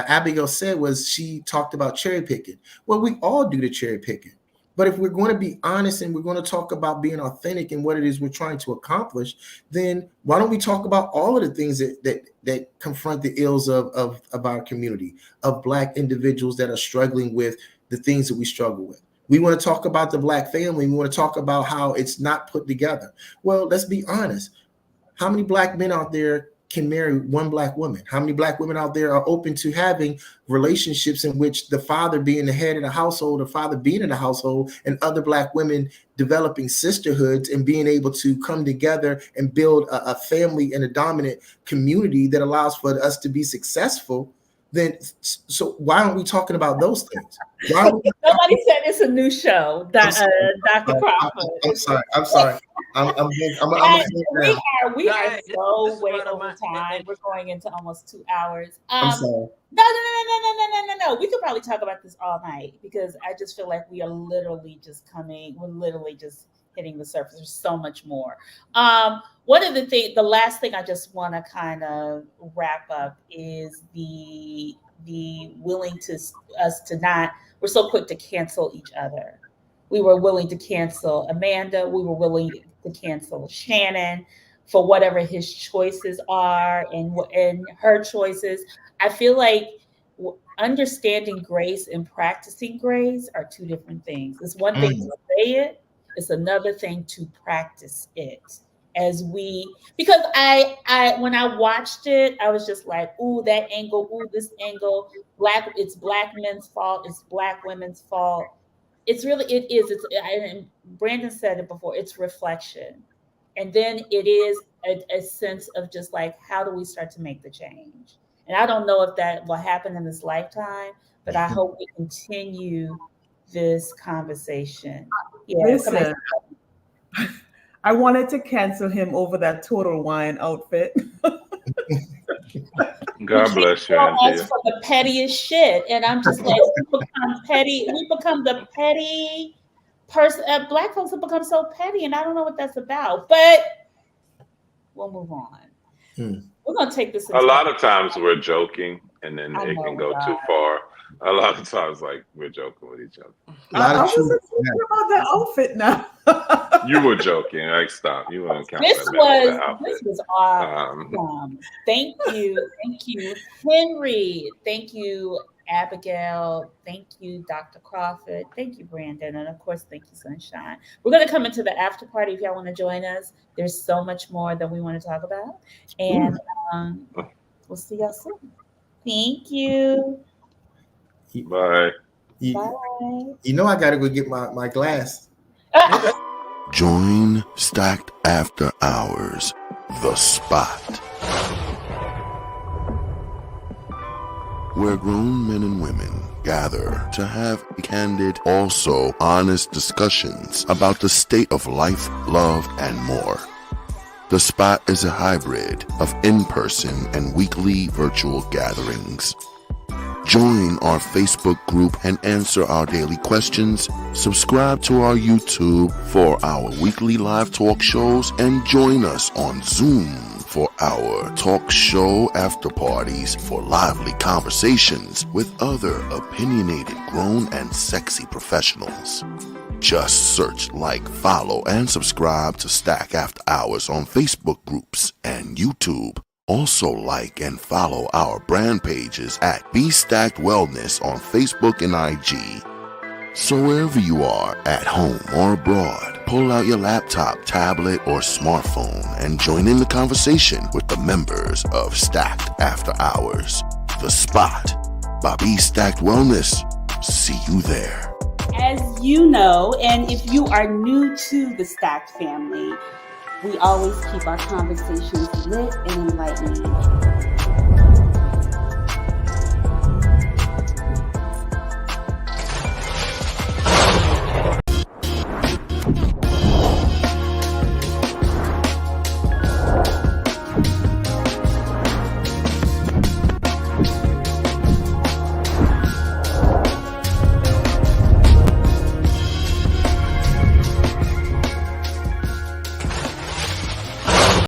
Abigail said was she talked about cherry picking. Well, we all do the cherry picking. But if we're going to be honest and we're going to talk about being authentic and what it is we're trying to accomplish, then why don't we talk about all of the things that confront the ills of our community, of black individuals that are struggling with the things that we struggle with? We want to talk about the black family. We want to talk about how it's not put together. Well, let's be honest. How many black men out there can marry one black woman? How many black women out there are open to having relationships in which the father being the head of the household, the father being in the household, and other black women developing sisterhoods and being able to come together and build a family and a dominant community that allows for us to be successful? Then, so why aren't we talking about those things? Nobody said it's a new show, Dr. Crawford. I'm sorry. We are so way over time. We're going into almost 2 hours. I'm sorry. No. We could probably talk about this all night because I just feel like we are literally just hitting the surface. There's so much more. One of the last thing I just want to kind of wrap up is the willing to us to not. We're so quick to cancel each other. We were willing to cancel Amanda. We were willing to cancel Shannon for whatever his choices are and her choices. I feel like understanding grace and practicing grace are two different things. It's one thing to say it. It's another thing to practice it. Because I when I watched it, I was just like, ooh, that angle, ooh, this angle, it's black men's fault, it's black women's fault. It is. And Brandon said it before, it's reflection. And then it is a sense of just like, how do we start to make the change? And I don't know if that will happen in this lifetime, but I hope we continue this conversation. Yeah, listen, I wanted to cancel him over that Total Wine outfit. God bless you, Auntie. For the pettiest shit, and I'm just like, we become petty. We become the petty person. Black folks have become so petty, and I don't know what that's about. But we'll move on. We're gonna take this. A lot of times we're joking, and then it can go too far. a lot of times, like, we're joking with each other. A lot I of truth. wasn't thinking about that outfit now. You were joking. Like, stop. You wouldn't count This that man with that was outfit. awesome. Thank you, Henry. Thank you, Abigail. Thank you, Dr. Crawford. Thank you, Brandon, and of course, thank you, Sunshine. We're gonna come into the after party if y'all want to join us. There's so much more that we want to talk about, and we'll see y'all soon. Thank you. Bye. Bye. You know I gotta go get my glass. Join Stacked After Hours, The Spot, where grown men and women gather to have candid, also honest discussions about the state of life, love, and more. The Spot is a hybrid of in-person and weekly virtual gatherings. Join our Facebook group and answer our daily questions. Subscribe to our YouTube for our weekly live talk shows and join us on Zoom for our talk show after parties for lively conversations with other opinionated, grown, and sexy professionals. Just search, like, follow, and subscribe to Stack After Hours on Facebook groups and YouTube. Also like and follow our brand pages at Be Stacked Wellness on Facebook and IG. So wherever you are, at home or abroad, pull out your laptop, tablet, or smartphone and join in the conversation with the members of Stacked After Hours. The Spot by Be Stacked Wellness. See you there. As you know, and if you are new to the Stacked family, we always keep our conversations lit and enlightening.